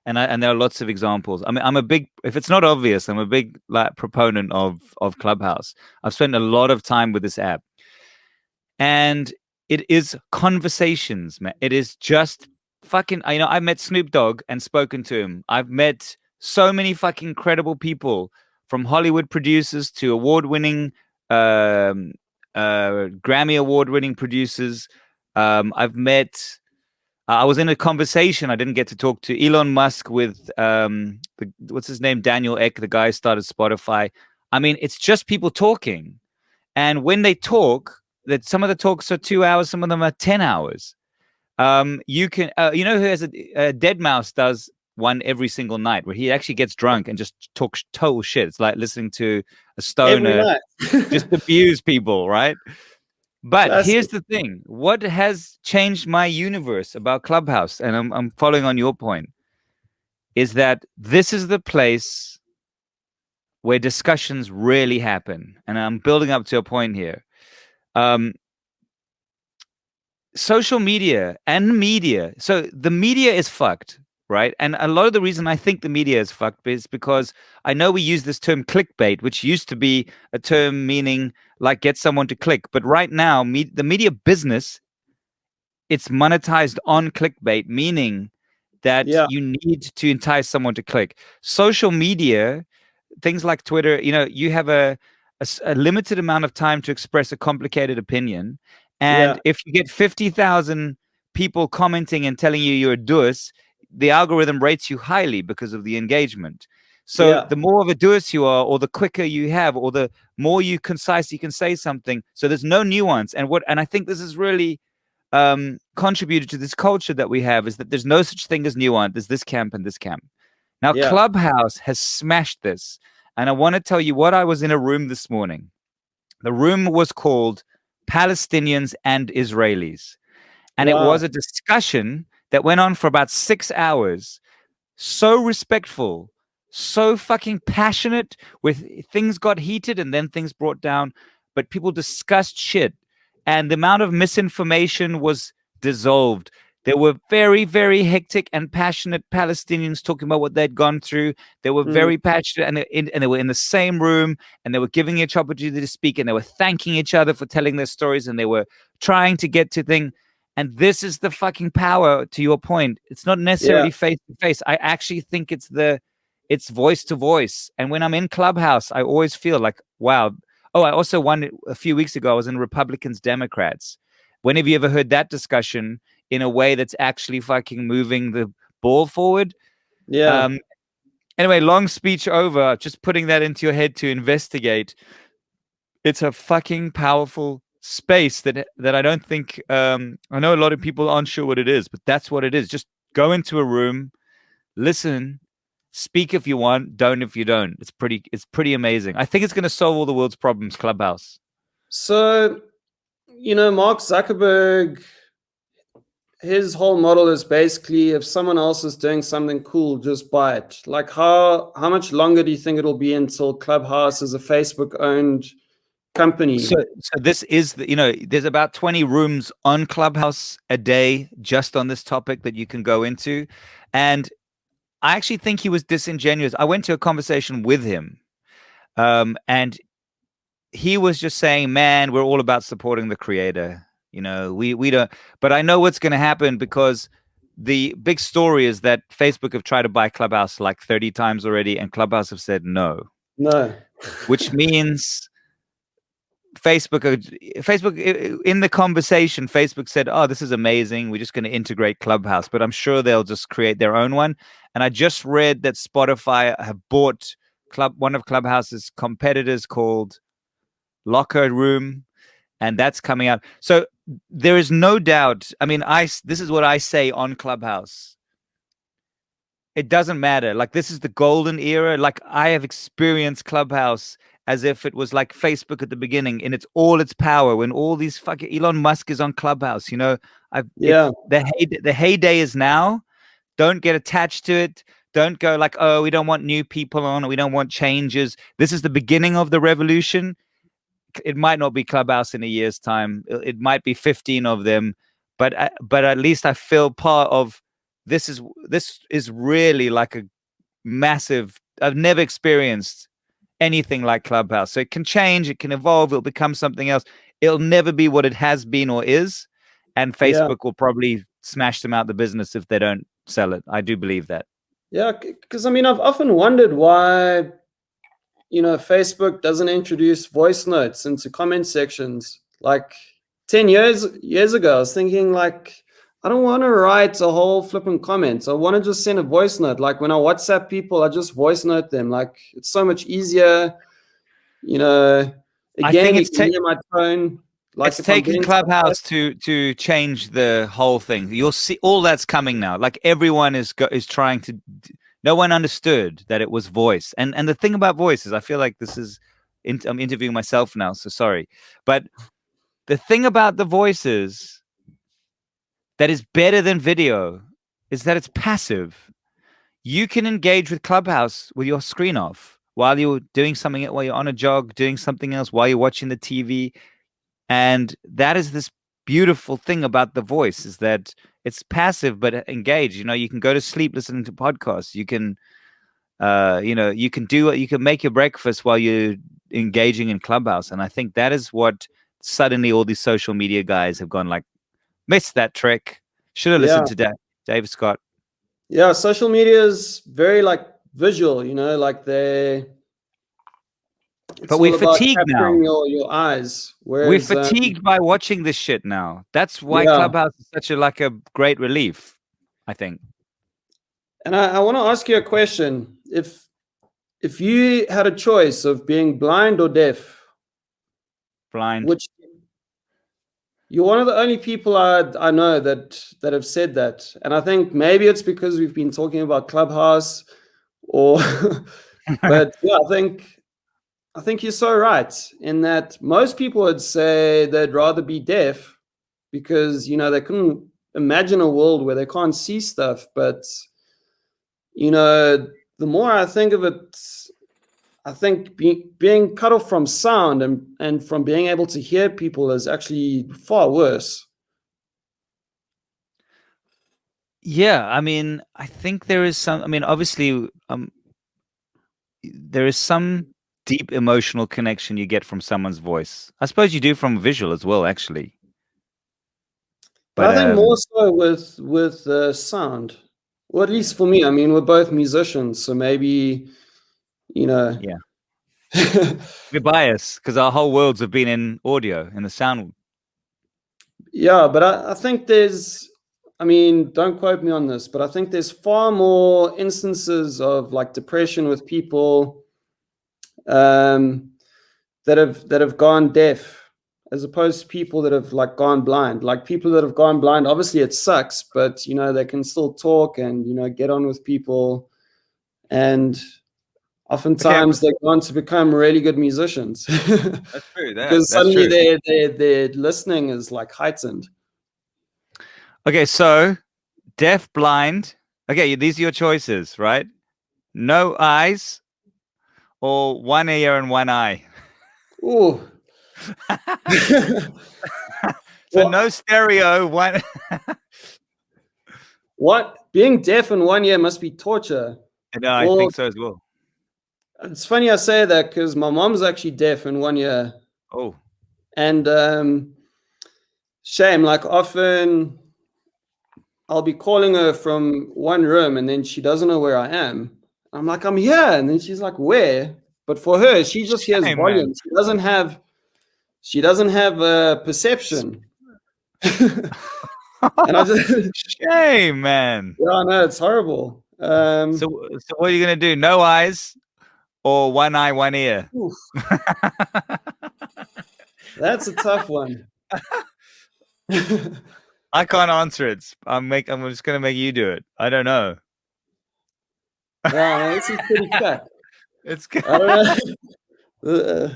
Speaker 1: And there are lots of examples. I mean, if it's not obvious, I'm a big proponent of Clubhouse. I've spent a lot of time with this app. And it is conversations, man. It is just fucking, I've met Snoop Dogg and spoken to him. I've met so many fucking incredible people, from Hollywood producers to award-winning, Grammy award-winning producers. I've met... I was in a conversation. I didn't get to talk to Elon Musk with what's his name, Daniel Ek, the guy who started Spotify. I mean, it's just people talking, and when they talk, that some of the talks are 2 hours, some of them are 10 hours. You can, who has a Dead Mouse does one every single night where he actually gets drunk and just talks total shit. It's like listening to a stoner just abuse people, right? But here's the thing. What has changed my universe about Clubhouse, and I'm following on your point, is that this is the place where discussions really happen. And I'm building up to a point here. Social media and media. So the media is fucked, right? And a lot of the reason I think the media is fucked is because I know we use this term clickbait, which used to be a term meaning like get someone to click. But right now, the media business, it's monetized on clickbait, meaning that
Speaker 2: Yeah.
Speaker 1: you need to entice someone to click. Social media, things like Twitter, you have a limited amount of time to express a complicated opinion.
Speaker 2: Yeah.
Speaker 1: And if you get 50,000 people commenting and telling you you're a dous, the algorithm rates you highly because of the engagement. So
Speaker 2: Yeah.
Speaker 1: the more of a dous you are, or the quicker you have, or the more concise you can say something. So there's no nuance. And I think this is really contributed to this culture that we have, is that there's no such thing as nuance. There's this camp and this camp. Now,
Speaker 2: Yeah.
Speaker 1: Clubhouse has smashed this. And I want to tell you what I was in a room this morning. The room was called Palestinians and Israelis. And it was
Speaker 2: Wow.
Speaker 1: a discussion that went on for about 6 hours. So respectful, so fucking passionate, with things got heated and then things brought down, but people discussed shit. And the amount of misinformation was dissolved. There were very, very hectic and passionate Palestinians talking about what they'd gone through. They were
Speaker 2: Mm.
Speaker 1: very passionate, and they were in the same room, and they were giving each opportunity to speak, and they were thanking each other for telling their stories, and they were trying to get to things. And this is the fucking power, to your point. It's not
Speaker 2: Yeah.
Speaker 1: necessarily face to face. I actually think it's voice to voice. And when I'm in Clubhouse, I always feel like, wow. Oh, I also won a few weeks ago. I was in Republicans, Democrats. When have you ever heard that discussion in a way that's actually fucking moving the ball forward?
Speaker 2: Yeah.
Speaker 1: Um, anyway, long speech over. Just putting that into your head to investigate. It's a fucking powerful space that I don't think I know a lot of people aren't sure what it is, but that's what it is. Just go into a room, listen, speak if you want, don't if you don't. It's pretty amazing. I think it's going to solve all the world's problems, Clubhouse.
Speaker 2: So, Mark Zuckerberg, his whole model is basically, if someone else is doing something cool, just buy it. Like, how much longer do you think it'll be until Clubhouse is a Facebook owned
Speaker 1: So,
Speaker 2: company?
Speaker 1: so this is there's about 20 rooms on Clubhouse a day just on this topic that you can go into. And I actually think he was disingenuous. I went to a conversation with him, and he was just saying, "Man, we're all about supporting the creator. We don't." But I know what's going to happen, because the big story is that Facebook have tried to buy Clubhouse like 30 times already, and Clubhouse have said no,
Speaker 2: No.
Speaker 1: which means Facebook in the conversation, Facebook said, "Oh, this is amazing. We're just going to integrate Clubhouse," but I'm sure they'll just create their own one. And I just read that Spotify have bought one of Clubhouse's competitors called Locker Room, and that's coming out. So there is no doubt. I mean, this is what I say on Clubhouse. It doesn't matter. Like, this is the golden era. Like, I have experienced Clubhouse as if it was like Facebook at the beginning, in its power, when all these fucking Elon Musk is on Clubhouse.
Speaker 2: Yeah.
Speaker 1: The heyday is now. Don't get attached to it. Don't go like, oh, we don't want new people on, or we don't want changes. This is the beginning of the revolution. It might not be Clubhouse in a year's time. It might be 15 of them, but at least I feel part of this. Is really like a massive. I've never experienced anything like Clubhouse. So it can change, it can evolve, it'll become something else. It'll never be what it has been or is, and
Speaker 2: Yeah.
Speaker 1: Facebook will probably smash them out the business if they don't sell it. I do believe that.
Speaker 2: Yeah. Because I've often wondered why, Facebook doesn't introduce voice notes into comment sections. Like 10 years ago, I was thinking, like, I don't want to write a whole flipping comment. I want to just send a voice note. Like, when I WhatsApp people, I just voice note them. Like, it's so much easier.
Speaker 1: I
Speaker 2: Again,
Speaker 1: think
Speaker 2: you can hear my tone. Like,
Speaker 1: it's
Speaker 2: if I'm
Speaker 1: taken
Speaker 2: being
Speaker 1: Clubhouse to change the whole thing. You'll see all that's coming now. Like, everyone is trying to. No one understood that it was voice, and the thing about voice is, I feel like I'm interviewing myself now, so sorry, but the thing about the voices that is better than video is that it's passive. You can engage with Clubhouse with your screen off while you're doing something, while you're on a jog, doing something else, while you're watching the TV. And that is this beautiful thing about the voice, is that it's passive but engaged. You can go to sleep listening to podcasts. You can, you can make your breakfast while you're engaging in Clubhouse. And I think that is what suddenly all these social media guys have gone like, missed that trick. Should have
Speaker 2: Yeah.
Speaker 1: listened to Dave Scott.
Speaker 2: Yeah, social media is very like visual, you know, like it's
Speaker 1: But
Speaker 2: all
Speaker 1: we're
Speaker 2: about
Speaker 1: fatigued now.
Speaker 2: capturing your eyes.
Speaker 1: We're
Speaker 2: Whereas,
Speaker 1: fatigued by watching this shit now. That's why
Speaker 2: yeah,
Speaker 1: Clubhouse is such a great relief, I think.
Speaker 2: and I want to ask you a question. If you had a choice of being blind or deaf,
Speaker 1: Blind.
Speaker 2: which you're one of the only people I know that have said that, and I think maybe it's because we've been talking about Clubhouse, or, but yeah, I think you're so right in that most people would say they'd rather be deaf because you know they couldn't imagine a world where they can't see stuff. But you know, the more I think of it, I think being cut off from sound and from being able to hear people is actually far worse.
Speaker 1: Yeah, I mean, I think there is some. I mean, obviously, there is some deep emotional connection you get from someone's voice. I suppose you do from visual as well, actually.
Speaker 2: But
Speaker 1: But
Speaker 2: I think more so with sound, or at
Speaker 1: yeah,
Speaker 2: least for me. I mean, we're both musicians, so maybe you know.
Speaker 1: yeah, we're biased because our whole worlds have been in audio, in the sound.
Speaker 2: Yeah, but I think I mean, don't quote me on this, but I think there's far more instances of like depression with people um, that have gone deaf as opposed to people that have like gone blind. Like people that have gone blind, obviously it sucks, but you know, they can still talk and, you know, get on with people. And
Speaker 1: Okay,
Speaker 2: oftentimes they go on to become really good musicians
Speaker 1: that's true.
Speaker 2: because
Speaker 1: That's
Speaker 2: suddenly
Speaker 1: true.
Speaker 2: their listening is like heightened.
Speaker 1: Okay, so deaf, blind. Okay, these are your choices, right? No eyes or one ear and one eye.
Speaker 2: Ooh.
Speaker 1: So
Speaker 2: Well,
Speaker 1: no stereo, one.
Speaker 2: what being deaf in one ear must be torture.
Speaker 1: No, I
Speaker 2: Well,
Speaker 1: think so as well.
Speaker 2: it's funny I say that because my mom's actually deaf in one ear,
Speaker 1: Oh,
Speaker 2: and shame. Like often, I'll be calling her from one room, and then she doesn't know where I am. I'm like, I'm here, and then she's like, where? But for her, she just hears
Speaker 1: shame, man.
Speaker 2: volume. She doesn't have a perception. And I just,
Speaker 1: Shame, man.
Speaker 2: yeah, I know it's horrible.
Speaker 1: So what are you gonna do? No eyes or one eye, one ear?
Speaker 2: Oof, that's a tough one.
Speaker 1: I can't answer it. I'm just gonna make you do it. I don't know.
Speaker 2: Yeah, no, this is pretty cut.
Speaker 1: It's
Speaker 2: I don't know.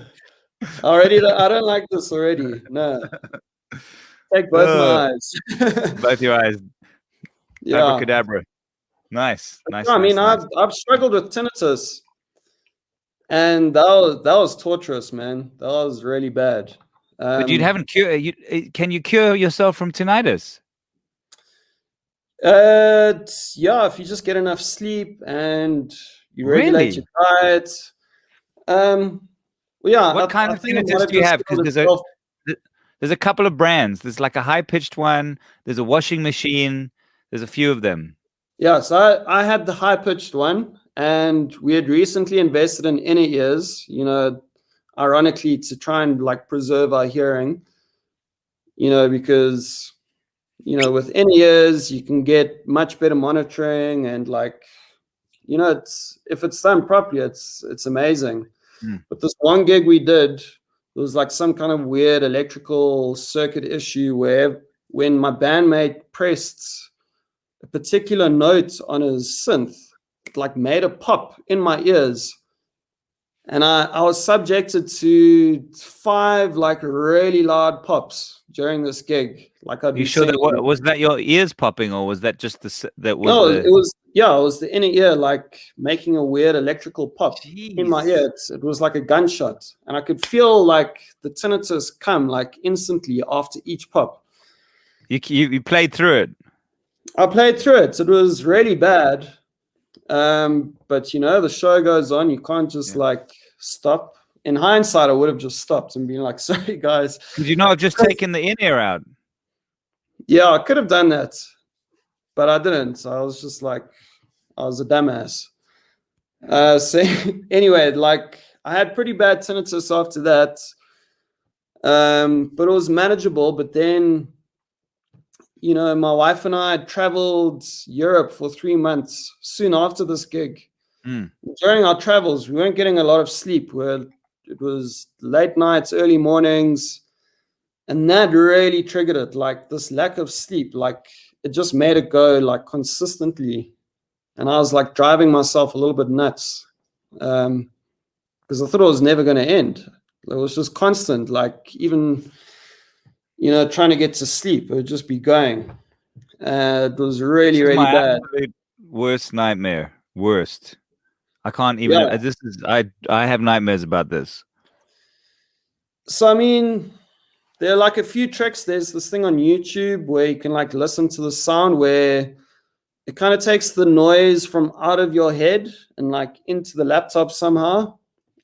Speaker 2: Already, I don't like this already. No, take both
Speaker 1: uh,
Speaker 2: my eyes.
Speaker 1: both your eyes.
Speaker 2: Yeah.
Speaker 1: Abracadabra. Nice, nice,
Speaker 2: I mean,
Speaker 1: nice, nice.
Speaker 2: I've struggled with tinnitus, and that was torturous, man. That was really bad.
Speaker 1: But you haven't cured. Can you cure yourself from tinnitus?
Speaker 2: Yeah, if you just get enough sleep and you regulate your
Speaker 1: Really?
Speaker 2: diet. Well, yeah,
Speaker 1: What kind
Speaker 2: I
Speaker 1: of
Speaker 2: think it might
Speaker 1: tinnitus
Speaker 2: have
Speaker 1: do you
Speaker 2: just
Speaker 1: have? Because
Speaker 2: healed itself.
Speaker 1: there's a couple of brands. There's like a high pitched one. There's a washing machine. There's a few of them.
Speaker 2: Yeah, so I had the high pitched one, and we had recently invested in inner ears, you know, ironically to try and like preserve our hearing, you know, because, you know, with inner ears, you can get much better monitoring and like, you know, if it's done properly, it's amazing.
Speaker 1: Mm.
Speaker 2: But this one gig we did, there was like some kind of weird electrical circuit issue where when my bandmate pressed a particular note on his synth, it like made a pop in my ears. And I was subjected to 5 like really loud pops during this gig. Like I'd
Speaker 1: You
Speaker 2: be
Speaker 1: sure that
Speaker 2: singing.
Speaker 1: was that your ears popping, or was that just that was
Speaker 2: No, it
Speaker 1: the?
Speaker 2: was, yeah, it was the inner ear like making a weird electrical pop in my
Speaker 1: Jeez.
Speaker 2: ear. It was like a gunshot. And I could feel like the tinnitus come like instantly after each pop.
Speaker 1: You played through it.
Speaker 2: I played through it. It was really bad. But you know, the show goes on. You can't just
Speaker 1: Yeah.
Speaker 2: like stop. In hindsight, I would have just stopped and been like, sorry, guys.
Speaker 1: Could you not have just taken the in ear out?
Speaker 2: Yeah, I could have done that. but I didn't. I was just like, I was a dumbass. So anyway, like I had pretty bad tinnitus after that, but it was manageable. But then, you know, my wife and I traveled Europe for 3 months soon after this gig. During our travels, we weren't getting a lot of sleep. It was late nights, early mornings, and that really triggered it. Like this lack of sleep, like it just made it go like consistently, and I was like driving myself a little bit nuts because I thought it was never going to end. It was just constant, like even, you know, trying to get to sleep, it would just be going. It was really, really
Speaker 1: my
Speaker 2: bad.
Speaker 1: absolute worst nightmare. Worst. I can't even.
Speaker 2: Yeah.
Speaker 1: This is. I have nightmares about this.
Speaker 2: So I mean, there are like a few tricks. There's this thing on YouTube where you can like listen to the sound where it kind of takes the noise from out of your head and like into the laptop somehow.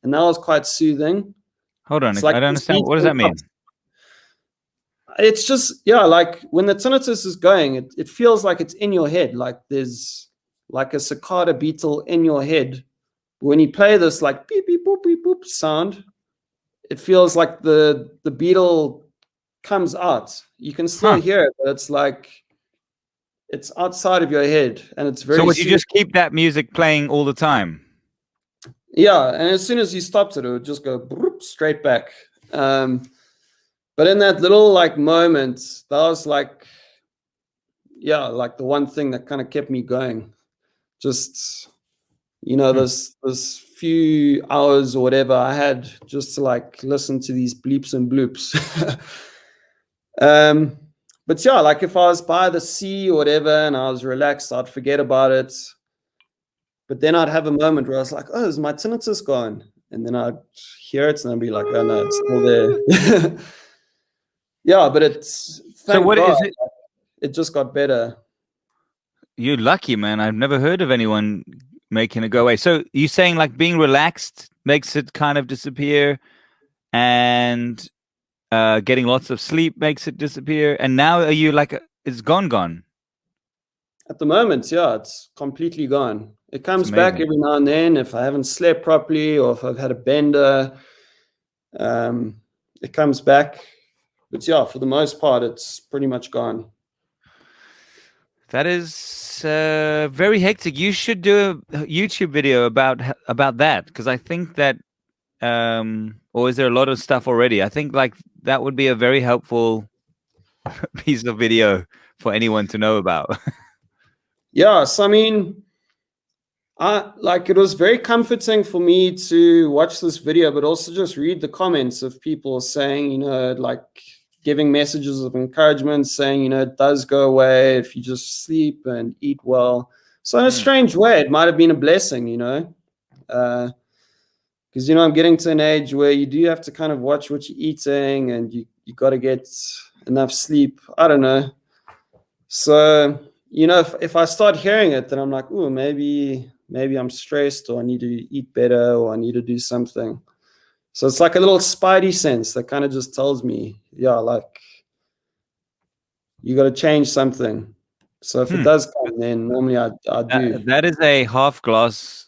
Speaker 2: And that was quite soothing.
Speaker 1: Hold on,
Speaker 2: It's like
Speaker 1: I don't understand. What does that mean?
Speaker 2: It's just, yeah, like when the tinnitus is going, it feels like it's in your head. Like there's like a cicada beetle in your head. When you play this like beep, beep, boop, beep, boop sound, it feels like the beetle comes out. You can still hear it, but it's like it's outside of your head, and it's very.
Speaker 1: So would you just keep that music playing all the time?
Speaker 2: Yeah, and as soon as you stopped it, it would just go straight back. But in that little like moment, that was like, yeah, like the one thing that kind of kept me going. Just, you know, this few hours or whatever I had just to like listen to these bleeps and bloops. But yeah, like if I was by the sea or whatever and I was relaxed, I'd forget about it. But then I'd have a moment where I was like, oh, is my tinnitus gone? And then I'd hear it and I'd be like, oh no, it's still there. Yeah, but it's, thank God,
Speaker 1: is it?
Speaker 2: It just got better.
Speaker 1: You're lucky, man. I've never heard of anyone making it go away. So you're saying like being relaxed makes it kind of disappear, and getting lots of sleep makes it disappear. And now are you like, it's gone?
Speaker 2: At the moment, yeah, it's completely gone. It comes back every now and then if I haven't slept properly or if I've had a bender. It comes back. But yeah, for the most part, it's pretty much gone.
Speaker 1: That is very hectic. You should do a YouTube video about that, because I think that, or is there a lot of stuff already? I think like that would be a very helpful piece of video for anyone to know about.
Speaker 2: Yeah, so I mean, it was very comforting for me to watch this video, but also just read the comments of people saying, you know, like giving messages of encouragement, saying, you know, it does go away if you just sleep and eat well. So in a strange way, it might have been a blessing, you know, because, you know, I'm getting to an age where you do have to kind of watch what you're eating and you got to get enough sleep. I don't know. So, you know, if I start hearing it, then I'm like, oh, maybe I'm stressed, or I need to eat better, or I need to do something. So it's like a little spidey sense that kind of just tells me, yeah, like you got to change something. So if it does come, then normally I do.
Speaker 1: That is a half glass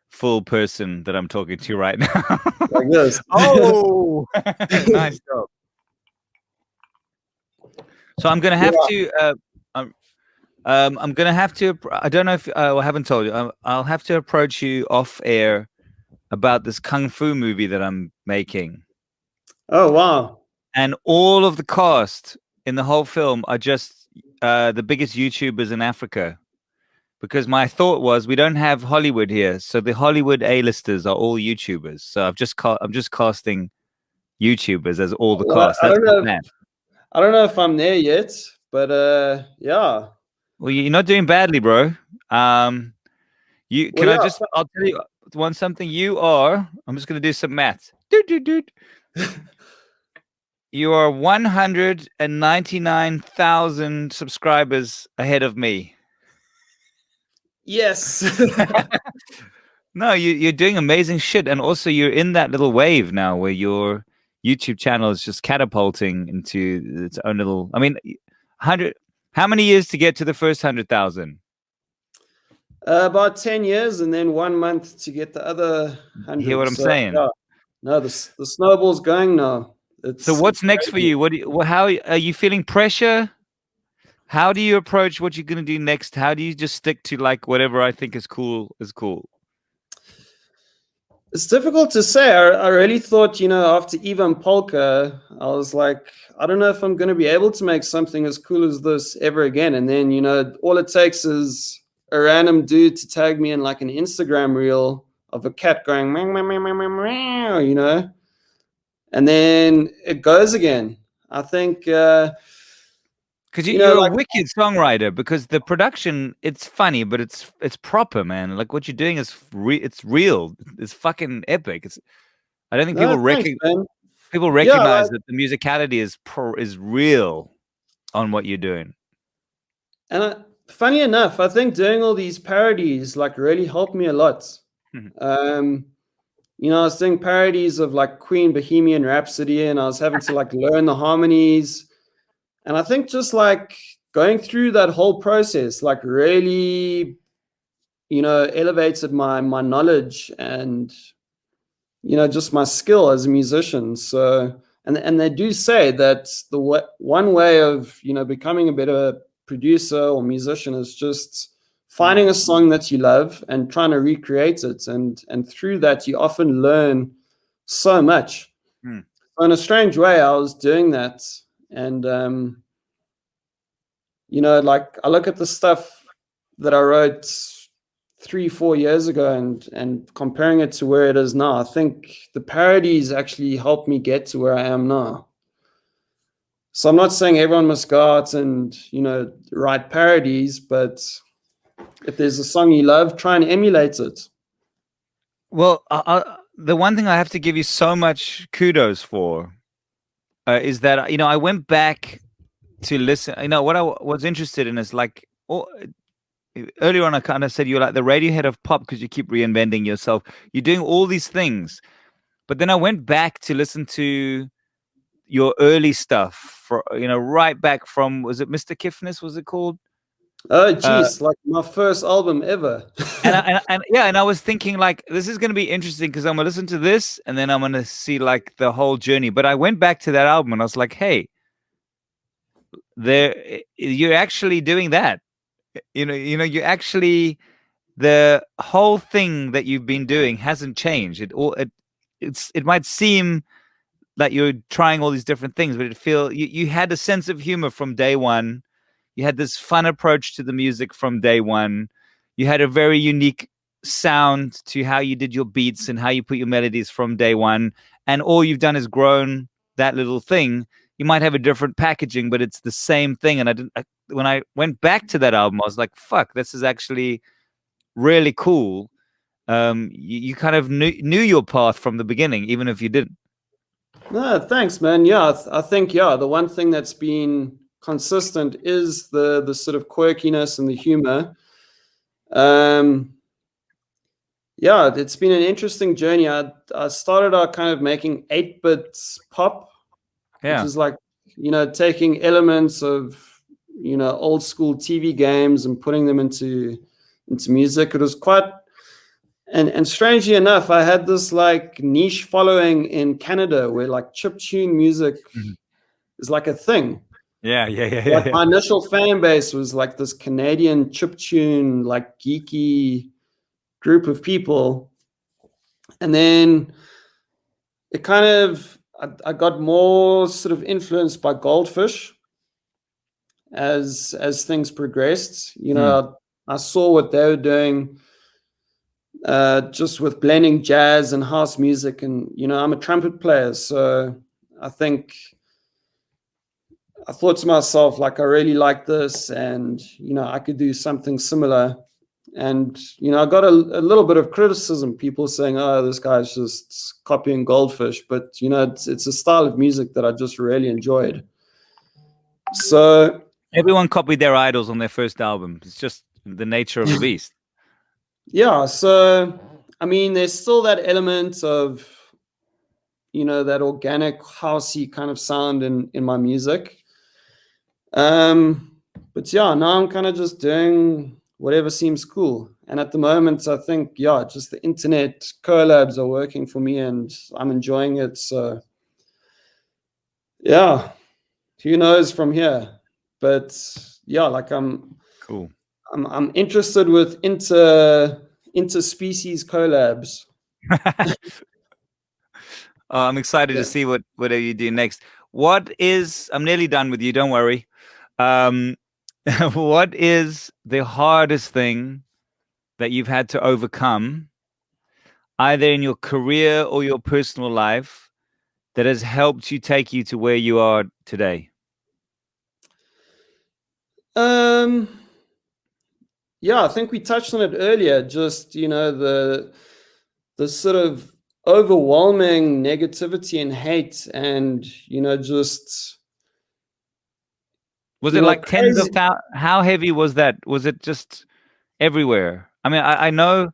Speaker 1: full person that I'm talking to right now.
Speaker 2: Like this.
Speaker 1: Oh, nice job. So I'm gonna have to. I'm gonna have to. I don't know if I haven't told you. I'll have to approach you off air about this kung fu movie that I'm making.
Speaker 2: Oh wow!
Speaker 1: And all of the cast in the whole film are just the biggest YouTubers in Africa. Because my thought was we don't have Hollywood here, so the Hollywood A-listers are all YouTubers. So I'm just casting YouTubers as all the cast.
Speaker 2: I don't know if I'm there yet, but yeah.
Speaker 1: Well, you're not doing badly, bro. I'll tell you something. You are. I'm just gonna do some math. You are 199,000 subscribers ahead of me.
Speaker 2: Yes.
Speaker 1: No, you're doing amazing shit, and also you're in that little wave now where your YouTube channel is just catapulting into its own little. I mean, How many years to get to the first 100,000?
Speaker 2: About 10 years, and then 1 month to get the other
Speaker 1: You hear
Speaker 2: 100.
Speaker 1: what I'm
Speaker 2: So
Speaker 1: saying?
Speaker 2: yeah, no, the snowball's going now.
Speaker 1: So what's
Speaker 2: It's
Speaker 1: next for
Speaker 2: crazy.
Speaker 1: you? How are you feeling pressure? How do you approach what you're going to do next? How do you just stick to like whatever I think is cool is cool?
Speaker 2: It's difficult to say. I really thought, after Ivan Polka, I was like, I don't know if I'm going to be able to make something as cool as this ever again. And then, all it takes is a random dude to tag me in like an Instagram reel of a cat going, meow, meow, meow, meow, meow, meow, and then it goes again. I think,
Speaker 1: Because you're a
Speaker 2: like,
Speaker 1: wicked songwriter. Because the production, it's funny, but it's proper, man. Like what you're doing is it's real. It's fucking epic. I don't think
Speaker 2: no, thanks, man.
Speaker 1: people
Speaker 2: Yeah,
Speaker 1: recognize that the musicality is real on what you're doing.
Speaker 2: and funny enough, I think doing all these parodies like really helped me a lot. Um, I was doing parodies of like Queen Bohemian Rhapsody, and I was having to like learn the harmonies. And I think just like going through that whole process, like really, elevated my knowledge and just my skill as a musician. So, and they do say that one way of becoming a better producer or musician is just finding a song that you love and trying to recreate it, and through that you often learn so much.
Speaker 1: Mm.
Speaker 2: So in a strange way, I was doing that, and like I look at the stuff that I wrote 3-4 years ago and comparing it to where it is now, I think the parodies actually helped me get to where I am now. So I'm not saying everyone must go out and write parodies, but if there's a song you love, try and emulate it.
Speaker 1: Well, the one thing I have to give you so much kudos for is that I went back to listen. What I was interested in is like earlier on, I kind of said you're like the Radiohead of pop because you keep reinventing yourself. You're doing all these things, but then I went back to listen to your early stuff, right back from, was it Mr. Kiffness? Was it called?
Speaker 2: Oh,
Speaker 1: Uh,
Speaker 2: geez, like my first album ever.
Speaker 1: and I was thinking like this is going to be interesting because I'm gonna listen to this and then I'm gonna see like the whole journey. But I went back to that album and I was like, hey, you're actually doing that. You actually, the whole thing that you've been doing hasn't changed. It might seem that you're trying all these different things, but you had a sense of humor from day one. You had this fun approach to the music from day one. You had a very unique sound to how you did your beats and how you put your melodies from day one. And all you've done is grown that little thing. You might have a different packaging, but it's the same thing. And when I went back to that album, I was like, fuck, this is actually really cool. You kind of knew your path from the beginning, even if you didn't.
Speaker 2: No, thanks, man. Yeah, I think the one thing that's been consistent is the sort of quirkiness and the humor. Yeah, it's been an interesting journey. I started out kind of making 8-bit pop, which
Speaker 1: Yeah.
Speaker 2: is like taking elements of old school TV games and putting them into music. It was quite and strangely enough, I had this like niche following in Canada where like chiptune music is like a thing.
Speaker 1: Yeah.
Speaker 2: Like my initial fan base was like this Canadian chiptune, like geeky group of people. And then it kind of, I got more sort of influenced by Goldfish as things progressed. I saw what they were doing just with blending jazz and house music. And, I'm a trumpet player. So I think I thought to myself, like, I really like this and, I could do something similar. And, I got a little bit of criticism, people saying, oh, this guy's just copying Goldfish. But, it's a style of music that I just really enjoyed. So
Speaker 1: everyone copied their idols on their first album. It's just the nature of the beast.
Speaker 2: Yeah. So, I mean, there's still that element of, that organic housey kind of sound in my music. But yeah, now I'm kind of just doing whatever seems cool. And at the moment, I think, yeah, just the internet collabs are working for me and I'm enjoying it. So yeah, who knows from here? But yeah, like
Speaker 1: Cool.
Speaker 2: I'm interested with interspecies collabs.
Speaker 1: I'm excited to
Speaker 2: Yeah.
Speaker 1: see whatever you do next. I'm nearly done with you. Don't worry. Um, what is the hardest thing that you've had to overcome, either in your career or your personal life, that has helped you take you to where you are today?
Speaker 2: Um, yeah, I think we touched on it earlier. Just the sort of overwhelming negativity and hate, and just
Speaker 1: Was it like tens of
Speaker 2: crazy.
Speaker 1: thousands? How heavy was that? Was it just everywhere? I mean, I know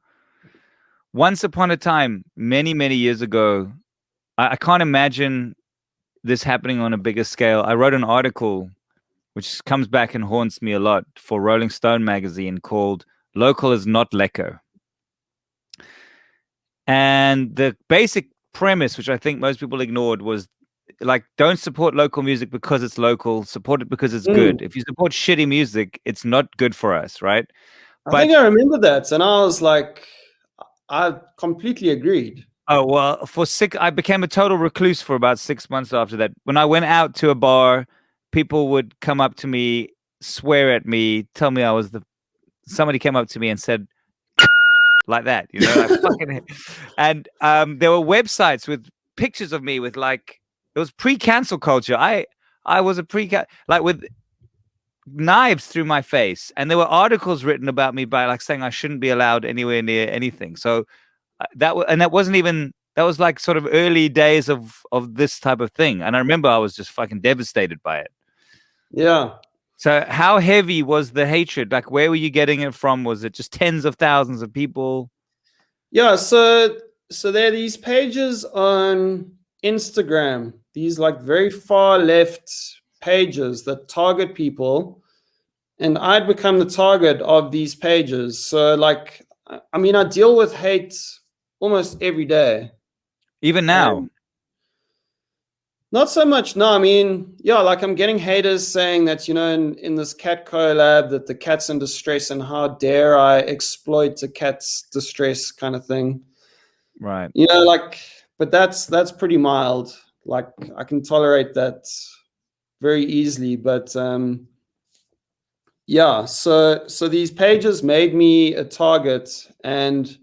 Speaker 1: once upon a time, many, many years ago, I can't imagine this happening on a bigger scale. I wrote an article which comes back and haunts me a lot for Rolling Stone magazine called Local is Not Lekker. And the basic premise, which I think most people ignored, was like, don't support local music because it's local, support it because it's good.
Speaker 2: Mm.
Speaker 1: If you support shitty music, it's not good for us, right?
Speaker 2: I think
Speaker 1: But
Speaker 2: I remember that, and I was like, I completely agreed.
Speaker 1: oh well, I became a total recluse for about 6 months after that. When I went out to a bar, people would come up to me, swear at me, tell me I was the. Somebody came up to me and said, like that, like fucking. And there were websites with pictures of me with like it was pre-cancel culture. I was a like with knives through my face, and there were articles written about me by like saying I shouldn't be allowed anywhere near anything. So that wasn't even that was like sort of early days of this type of thing, and I remember I was just fucking devastated by it.
Speaker 2: Yeah.
Speaker 1: So how heavy was the hatred? Like, where were you getting it from? Was it just tens of thousands of people?
Speaker 2: Yeah, so there are these pages on Instagram, these like very far left pages that target people, and I'd become the target of these pages. So like I mean I deal with hate almost every day.
Speaker 1: Even now?
Speaker 2: And not so much. No, I mean, yeah, like I'm getting haters saying that, in this cat collab that the cat's in distress and how dare I exploit a cat's distress kind of thing.
Speaker 1: Right.
Speaker 2: Like, but that's pretty mild. Like I can tolerate that very easily. But yeah, so these pages made me a target, and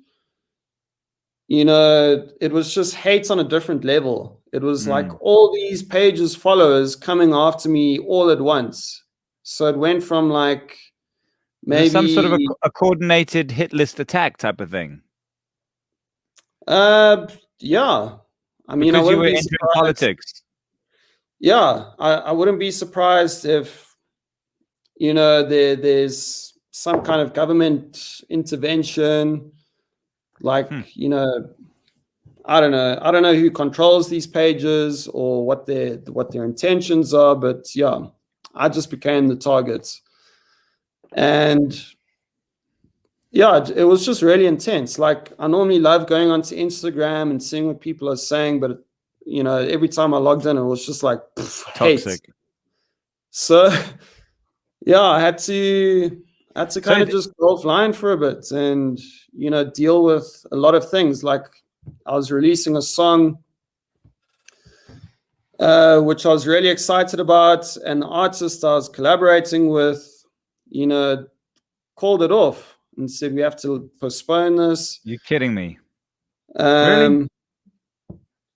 Speaker 2: it was just hate on a different level. It was like
Speaker 1: Mm.
Speaker 2: all these pages followers coming after me all at once. So it went from like
Speaker 1: Was it some sort of
Speaker 2: maybe
Speaker 1: a coordinated hit list attack type of thing?
Speaker 2: yeah. I mean, I
Speaker 1: Because you
Speaker 2: wouldn't
Speaker 1: were
Speaker 2: be
Speaker 1: entering
Speaker 2: surprised.
Speaker 1: politics.
Speaker 2: Yeah, I wouldn't be surprised if there's some kind of government intervention, like
Speaker 1: Hmm.
Speaker 2: I don't know who controls these pages or what their intentions are, but yeah, I just became the target. And yeah, it was just really intense. Like I normally love going onto Instagram and seeing what people are saying, but every time I logged in, it was just like hate.
Speaker 1: Toxic.
Speaker 2: So yeah, I had to
Speaker 1: So
Speaker 2: kind of just go offline for a bit and deal with a lot of things. Like I was releasing a song which I was really excited about. An artist I was collaborating with, called it off and said we have to postpone this.
Speaker 1: you're kidding me. Really?
Speaker 2: Um,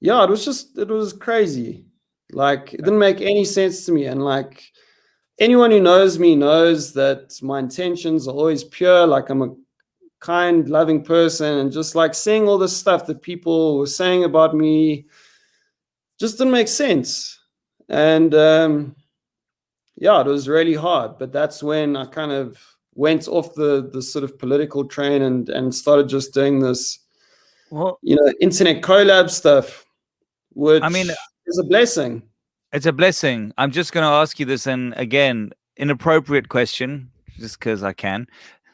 Speaker 2: yeah, it was crazy. Like it didn't make any sense to me, and like anyone who knows me knows that my intentions are always pure. Like I'm a kind, loving person, and just like seeing all this stuff that people were saying about me just didn't make sense. And yeah, it was really hard. But that's when I kind of went off the sort of political train and started just doing this,
Speaker 1: Well,
Speaker 2: internet collab stuff,
Speaker 1: I mean,
Speaker 2: which is a blessing.
Speaker 1: it's a blessing. I'm just going to ask you this, and again, inappropriate question, just because I can.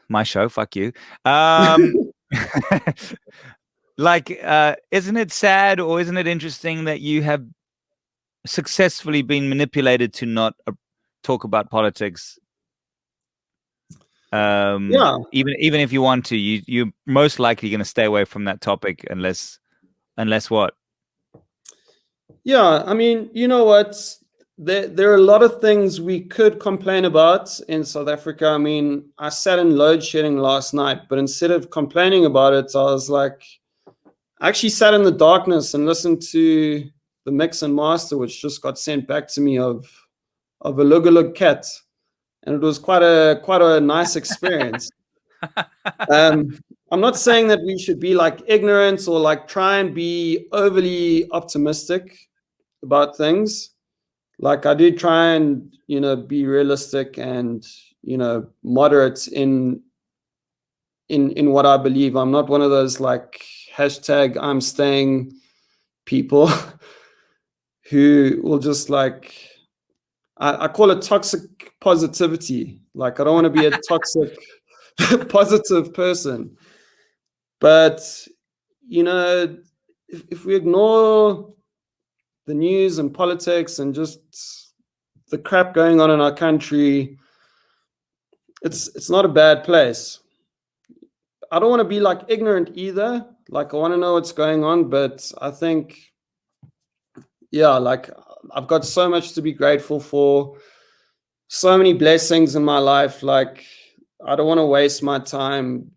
Speaker 1: My show, fuck you. Um, like, isn't it sad or isn't it interesting that you have successfully been manipulated to not talk about politics?
Speaker 2: Yeah,
Speaker 1: Even if you want to, you're most likely going to stay away from that topic unless what?
Speaker 2: yeah. I mean, you know what? There are a lot of things we could complain about in South Africa. I mean, I sat in load shedding last night, but instead of complaining about it, I was like, I actually sat in the darkness and listened to the mix and master, which just got sent back to me of a Lugalug cat, and it was quite a nice experience. I'm not saying that we should be like ignorant or like try and be overly optimistic about things. Like I do try and be realistic and moderate in what I believe. I'm not one of those like hashtag I'm staying people who will just like I call it toxic positivity. Like I don't want to be a toxic positive person. But if we ignore the news and politics and just the crap going on in our country, it's not a bad place. I don't want to be like ignorant either. Like I want to know what's going on, but I think, yeah, like I've got so much to be grateful for, so many blessings in my life. Like I don't want to waste my time,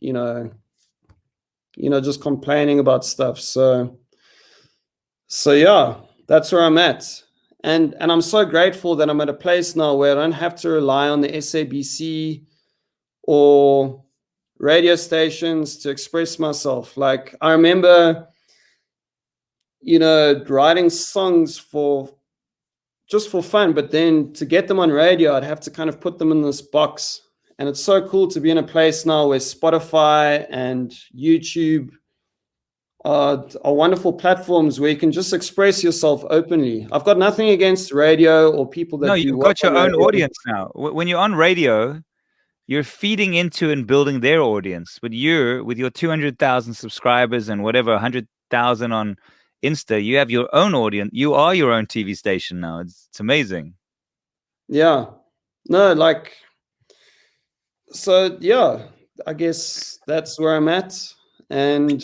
Speaker 2: just complaining about stuff. So yeah, that's where I'm at. And I'm so grateful that I'm at a place now where I don't have to rely on the SABC or radio stations to express myself. Like I remember, writing songs just for fun, but then to get them on radio, I'd have to kind of put them in this box. And it's so cool to be in a place now where Spotify and YouTube are wonderful platforms where you can just express yourself openly. I've got nothing against radio or people
Speaker 1: No,
Speaker 2: that do
Speaker 1: you've
Speaker 2: work
Speaker 1: got
Speaker 2: on
Speaker 1: your own
Speaker 2: radio.
Speaker 1: audience now. When you're on radio, you're feeding into and building their audience. But you, with your 200,000 subscribers and whatever 100,000 on Insta, you have your own audience. You are your own TV station now. It's amazing.
Speaker 2: Yeah. No, like, so yeah, I guess that's where I'm at. And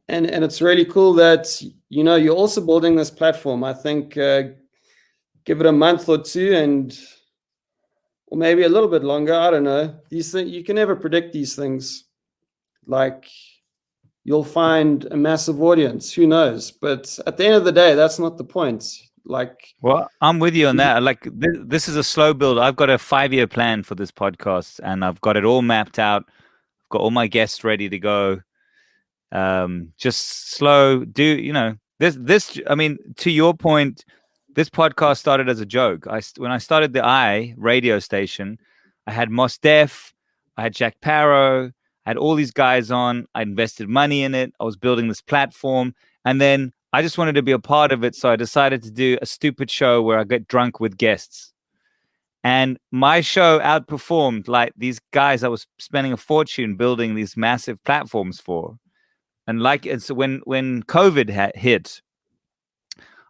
Speaker 2: it's really cool that you're also building this platform. I think give it a month or two, or maybe a little bit longer. I don't know. These things you can never predict these things. Like you'll find a massive audience. Who knows? But at the end of the day, that's not the point. Like,
Speaker 1: Well, I'm with you on that. Like this is a slow build. I've got a 5-year plan for this podcast, and I've got it all mapped out. I've got all my guests ready to go. Just slow. This. I mean, to your point, this podcast started as a joke. When I started the radio station, I had Mos Def, I had Jack Parrow, I had all these guys on. I invested money in it. I was building this platform, and then I just wanted to be a part of it. So I decided to do a stupid show where I get drunk with guests. And my show outperformed like these guys I was spending a fortune building these massive platforms for. And like it's when COVID hit,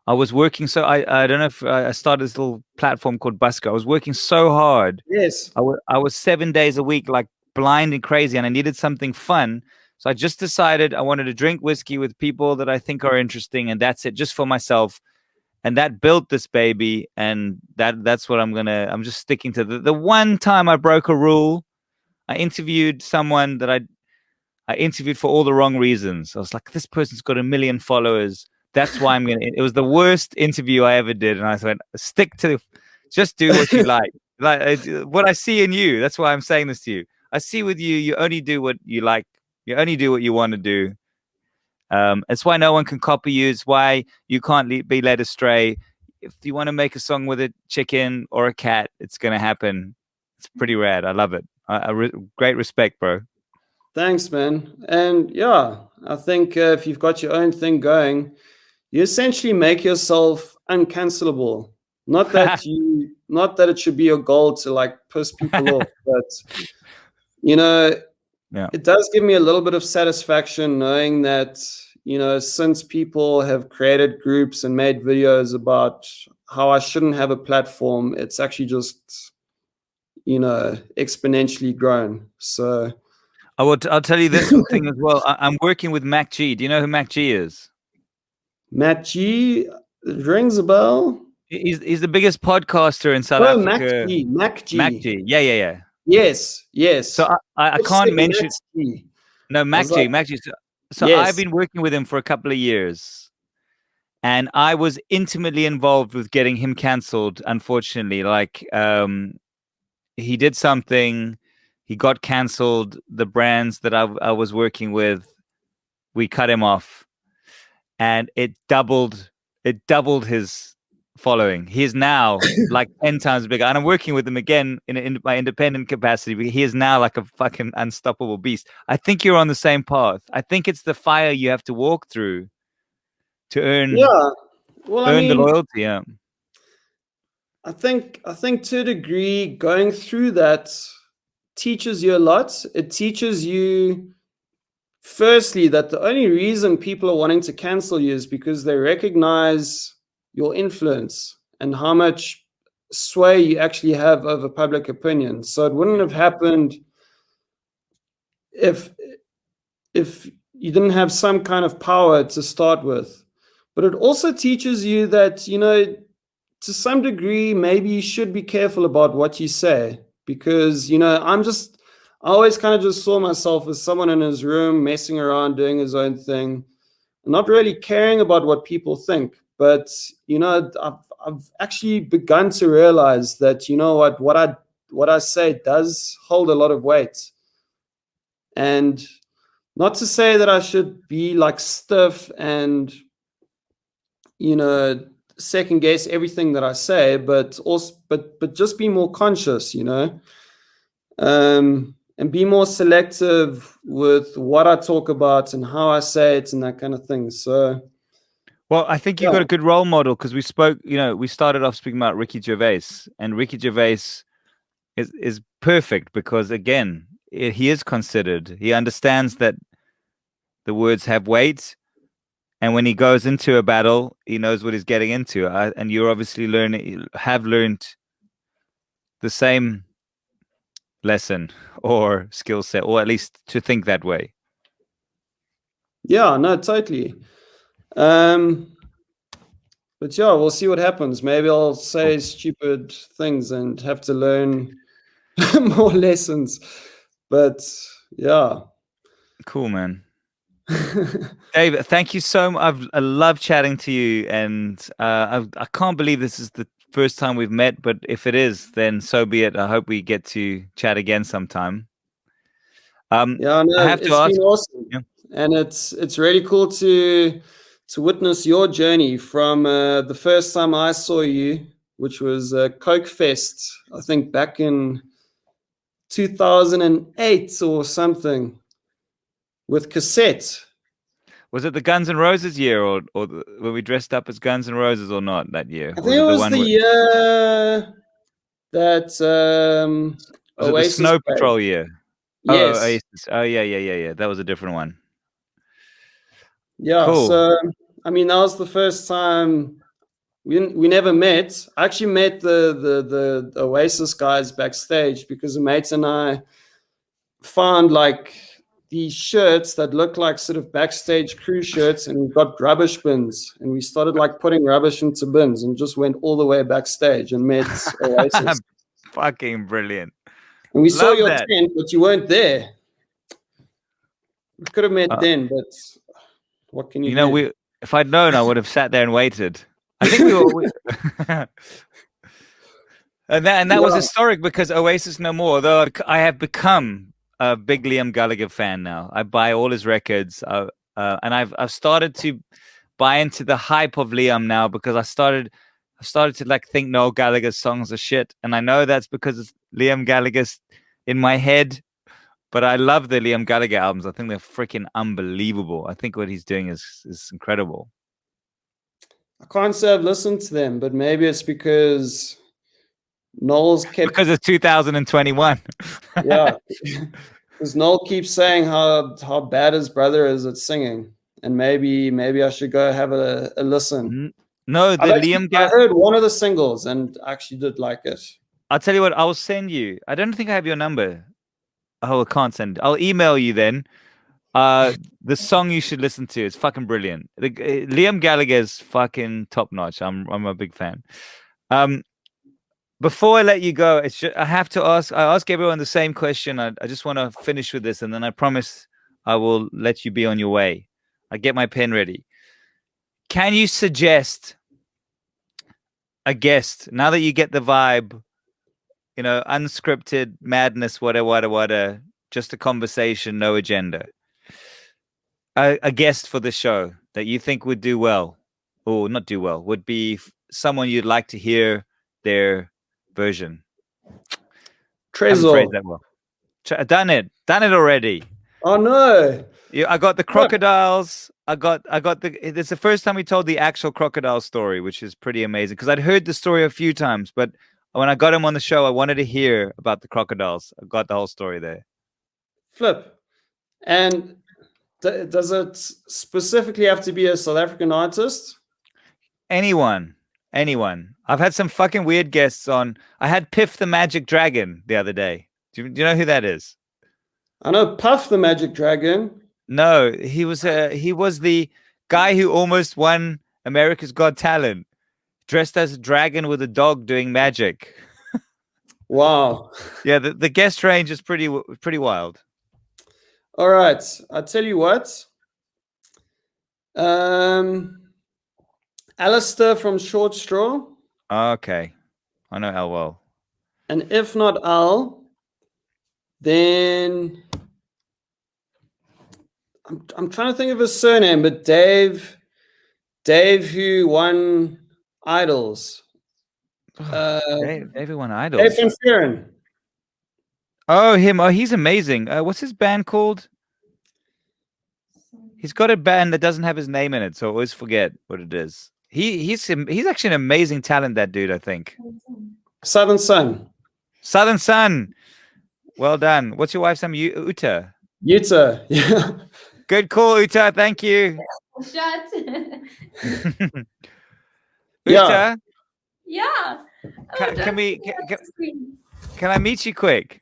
Speaker 1: I was working. So I don't know if I started this little platform called Busker. I was working so hard.
Speaker 2: yes,
Speaker 1: I was 7 days a week, like blind and crazy, and I needed something fun. So I just decided I wanted to drink whiskey with people that I think are interesting, and that's it, just for myself. And that built this baby, and that's what I'm just sticking to. The one time I broke a rule, I interviewed someone that I interviewed for all the wrong reasons. I was like, this person's got 1 million followers. That's why I'm gonna. It was the worst interview I ever did, and I went, stick to, just do what you like. Like what I see in you. That's why I'm saying this to you. I see with you. You only do what you like. You only do what you want to do. It's why no one can copy you. It's why you can't be led astray. If you want to make a song with a chicken or a cat, it's gonna happen. It's pretty rad. I love it. Great respect, bro.
Speaker 2: thanks, man. And yeah, I think if you've got your own thing going, you essentially make yourself uncancelable. Not that it should be your goal to like piss people off, but
Speaker 1: Yeah.
Speaker 2: it does give me a little bit of satisfaction knowing that, since people have created groups and made videos about how I shouldn't have a platform, it's actually just, exponentially grown. So
Speaker 1: I'll tell you this thing as well. I'm working with Mac G. Do you know who Mac G is?
Speaker 2: Matt G, rings a bell.
Speaker 1: He's the biggest podcaster in South
Speaker 2: Oh, Mac
Speaker 1: Africa.
Speaker 2: G.
Speaker 1: Mac G. Yeah.
Speaker 2: Yes.
Speaker 1: So I
Speaker 2: just
Speaker 1: can't
Speaker 2: said
Speaker 1: mention.
Speaker 2: Matt G.
Speaker 1: No,
Speaker 2: I was
Speaker 1: Mac
Speaker 2: like,
Speaker 1: G. So I've
Speaker 2: yes.
Speaker 1: been working with him for a couple of years, and I was intimately involved with getting him cancelled. Unfortunately, like he did something, he got cancelled. The brands that I was working with, we cut him off, and it doubled his following. He is now like 10 times bigger, and I'm working with him again in my independent capacity. But he is now like a fucking unstoppable beast. I think you're on the same path. I think it's the fire you have to walk through to
Speaker 2: Yeah. Well, I
Speaker 1: earn the
Speaker 2: mean,
Speaker 1: loyalty. Yeah.
Speaker 2: I think to a degree, going through that teaches you a lot. It teaches you, firstly, that the only reason people are wanting to cancel you is because they recognize your influence and how much sway you actually have over public opinion. So it wouldn't have happened if you didn't have some kind of power to start with. But it also teaches you that, to some degree, maybe you should be careful about what you say, because, I always kind of just saw myself as someone in his room messing around, doing his own thing, not really caring about what people think. But, I've actually begun to realize that, what I say does hold a lot of weight. And not to say that I should be like stiff and, second guess everything that I say, but also, but just be more conscious, and be more selective with what I talk about and how I say it and that kind of thing. So,
Speaker 1: Well, I think you
Speaker 2: yeah,
Speaker 1: got a good role model because we spoke. We started off speaking about Ricky Gervais, and Ricky Gervais is perfect because again, he is considered. He understands that the words have weight, and when he goes into a battle, he knows what he's getting into. And you're obviously have learned the same lesson or skill set, or at least to think that way.
Speaker 2: yeah, no, totally. But yeah, we'll see what happens. Maybe I'll say stupid things and have to learn more lessons. But yeah.
Speaker 1: Cool, man. Dave, thank you so much. I love chatting to you, and I can't believe this is the first time we've met. But if it is, then so be it. I hope we get to chat again sometime.
Speaker 2: Yeah,
Speaker 1: I
Speaker 2: no,
Speaker 1: have to
Speaker 2: it's
Speaker 1: ask.
Speaker 2: been awesome.
Speaker 1: Yeah.
Speaker 2: And it's really cool to witness your journey from the first time I saw you, which was Coke Fest, I think back in 2008 or something, with cassette.
Speaker 1: Was it the Guns N' Roses year, or when we dressed up as Guns N' Roses, or not that year?
Speaker 2: I
Speaker 1: Or was
Speaker 2: think it
Speaker 1: it the
Speaker 2: was
Speaker 1: one?
Speaker 2: the year that
Speaker 1: Was it the
Speaker 2: Oasis
Speaker 1: Snow
Speaker 2: played.
Speaker 1: Patrol year? Oh,
Speaker 2: Yes.
Speaker 1: Oasis. Oh, yeah. That was a different one.
Speaker 2: Yeah.
Speaker 1: Cool.
Speaker 2: So, I mean, that was the first time we never met. I actually met the Oasis guys backstage because a mate and I found like these shirts that look like sort of backstage crew shirts, and we've got rubbish bins, and we started like putting rubbish into bins and just went all the way backstage and met Oasis.
Speaker 1: Fucking brilliant.
Speaker 2: And we saw
Speaker 1: Love
Speaker 2: your
Speaker 1: that.
Speaker 2: tent, but you weren't there. We could have met
Speaker 1: Uh,
Speaker 2: then, but what can you do?
Speaker 1: if I'd known, I would have sat there and waited. I think we were. And that was
Speaker 2: Yeah.
Speaker 1: historic because Oasis no more. Though I have become a big Liam Gallagher fan now. I buy all his records, and I've started to buy into the hype of Liam now because I started to like think Noel Gallagher's songs are shit, and I know that's because it's Liam Gallagher's in my head. But I love the Liam Gallagher albums. I think they're freaking unbelievable. I think what he's doing is incredible.
Speaker 2: I can't say I've listened to them, but maybe it's because Noel's kept
Speaker 1: Because it's 2021.
Speaker 2: yeah, because Noel keeps saying how bad his brother is at singing, and maybe I should go have a listen.
Speaker 1: No, the
Speaker 2: I heard one of the singles and actually did like it.
Speaker 1: I'll tell you what, I'll send you. I don't think I have your number. Oh, I can't send. I'll email you then. The song you should listen to. It's fucking brilliant. Liam Gallagher's fucking top notch. I'm a big fan. Before I let you go, it's just, I have to ask. I ask everyone the same question. I just want to finish with this, and then I promise I will let you be on your way. I get my pen ready. Can you suggest a guest now that you get the vibe? You know, unscripted madness, whatever, just a conversation, no agenda. A guest for the show that you think would do well, or not do well, would be someone you'd like to hear their version.
Speaker 2: Trezor.
Speaker 1: That well. Done it already.
Speaker 2: Oh no!
Speaker 1: Yeah, I got the crocodiles. I got the. It's the first time we told the actual crocodile story, which is pretty amazing because I'd heard the story a few times, but when I got him on the show, I wanted to hear about the crocodiles. I got the whole story there.
Speaker 2: Flip. And does it specifically have to be a South African artist?
Speaker 1: Anyone. I've had some fucking weird guests on. I had Piff the Magic Dragon the other day. Do you know who that is?
Speaker 2: I know Puff the Magic Dragon.
Speaker 1: No, he was the guy who almost won America's Got Talent, dressed as a dragon with a dog doing magic.
Speaker 2: Wow.
Speaker 1: Yeah, the guest range is pretty wild.
Speaker 2: All right, I'll tell you what. Alistair from Short Straw.
Speaker 1: Okay, I know Al well.
Speaker 2: And if not Al, then I'm trying to think of his surname, but Dave who won Idols.
Speaker 1: Dave who won Idols.
Speaker 2: Dave van Vuuren.
Speaker 1: Oh, him. Oh, he's amazing. What's his band called? He's got a band that doesn't have his name in it, so I always forget what it is. He's actually an amazing talent, that dude, I think.
Speaker 2: Southern Sun.
Speaker 1: Southern Sun. Well done. What's your wife's name? Uta.
Speaker 2: Uta. Yeah.
Speaker 1: Good call, Uta. Thank you.
Speaker 3: Shut.
Speaker 1: Uta.
Speaker 3: Yeah.
Speaker 1: Can I meet you quick?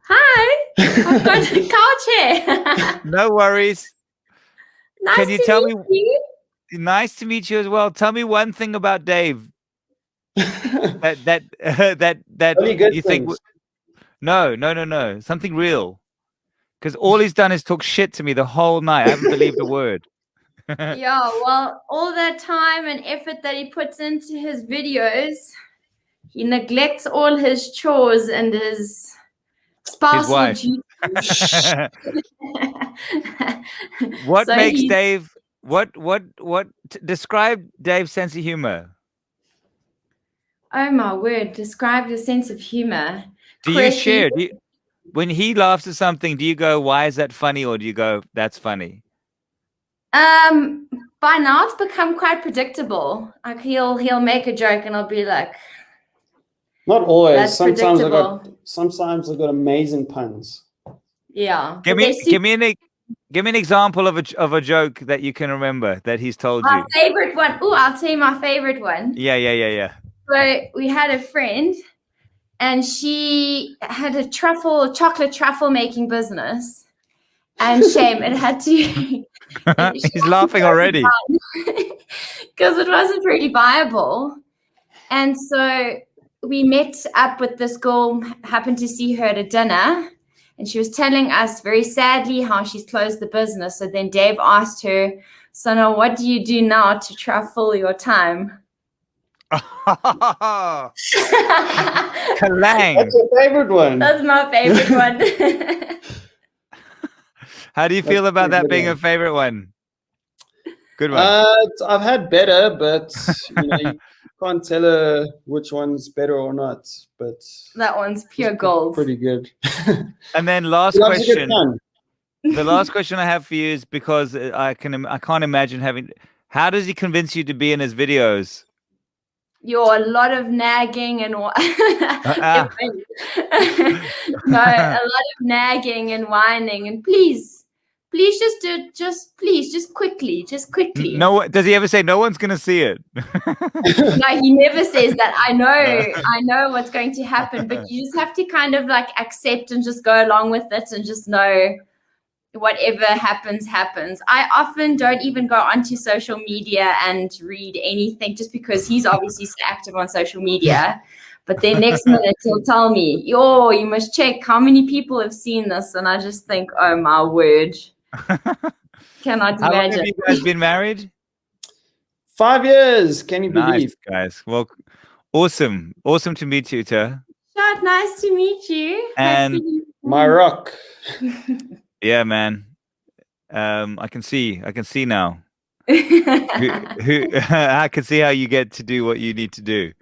Speaker 3: Hi. I've got the couch here.
Speaker 1: No worries.
Speaker 3: Nice
Speaker 1: Can you
Speaker 3: to
Speaker 1: tell
Speaker 3: meet you.
Speaker 1: Nice to meet you as well. Tell me one thing about Dave that
Speaker 2: Only good
Speaker 1: you think.
Speaker 2: things.
Speaker 1: No. Something real. Because all he's done is talk shit to me the whole night. I haven't believed a word.
Speaker 3: Yeah, well, all that time and effort that he puts into his videos, he neglects all his chores and his spousal
Speaker 1: wife.
Speaker 3: duties.
Speaker 1: What
Speaker 3: So
Speaker 1: makes
Speaker 3: he's-
Speaker 1: Dave? Describe Dave's sense of humor.
Speaker 3: Oh my word! Describe your sense of humor.
Speaker 1: Do you share? When he laughs at something, do you go, "Why is that funny?" or do you go, "That's funny"?
Speaker 3: By now it's become quite predictable. Like he'll make a joke and I'll be like,
Speaker 2: Not always.
Speaker 3: That's
Speaker 2: Sometimes
Speaker 3: predictable.
Speaker 2: I got amazing puns.
Speaker 3: yeah.
Speaker 2: Uh,
Speaker 1: Give me an example of a joke that you can remember that he's told
Speaker 3: My
Speaker 1: you.
Speaker 3: favorite one. Oh, I'll tell you my favorite one.
Speaker 1: Yeah.
Speaker 3: So we had a friend and she had a chocolate truffle making business. And shame, it had to.
Speaker 1: He's laughing already.
Speaker 3: Because it wasn't really viable. And so we met up with this girl, happened to see her at a dinner. And she was telling us very sadly how she's closed the business. So then Dave asked her, "So now what do you do now to truffle your time?"
Speaker 1: Kalang.
Speaker 2: That's your favorite one.
Speaker 3: That's my favorite one.
Speaker 1: How do you feel about that being a favorite one? Good one.
Speaker 2: I've had better, but you can't tell her which one's better or not. But
Speaker 3: That one's pure gold.
Speaker 2: Pretty good.
Speaker 1: And then last
Speaker 2: Loves a good
Speaker 1: question.
Speaker 2: pun.
Speaker 1: The last question I have for you is because I can't imagine How does he convince you to be in his videos?
Speaker 3: You're a lot of nagging and no,
Speaker 1: Ah.
Speaker 3: a lot of nagging and whining, and please just do it, just quickly,
Speaker 1: No, does he ever say no one's gonna see it?
Speaker 3: No, he never says that. I know what's going to happen, but you just have to kind of like accept and just go along with it and just know whatever happens. I often don't even go onto social media and read anything, just because he's obviously so active on social media. But then next minute he'll tell me, "Yo, you must check how many people have seen this," and I just think, "Oh my word, cannot
Speaker 1: How long
Speaker 3: imagine."
Speaker 1: have you guys been married?
Speaker 2: 5 years. Can you believe?
Speaker 1: Nice, guys. Well, awesome to meet you, Uta.
Speaker 3: Shad, nice to meet you.
Speaker 1: And
Speaker 2: My rock.
Speaker 1: yeah, man. I can see now. I can see how you get to do what you need to do.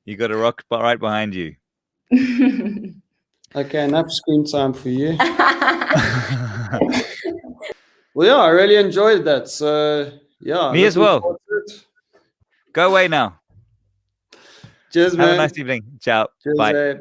Speaker 1: You got a rock right behind you.
Speaker 2: Okay, enough screen time for you. Well, yeah, I really enjoyed that. So, yeah.
Speaker 1: Me as well.
Speaker 2: forward to it.
Speaker 1: Go away now.
Speaker 2: Cheers,
Speaker 1: Have
Speaker 2: man.
Speaker 1: a nice evening. Ciao.
Speaker 2: Cheers,
Speaker 1: Bye.
Speaker 2: eh.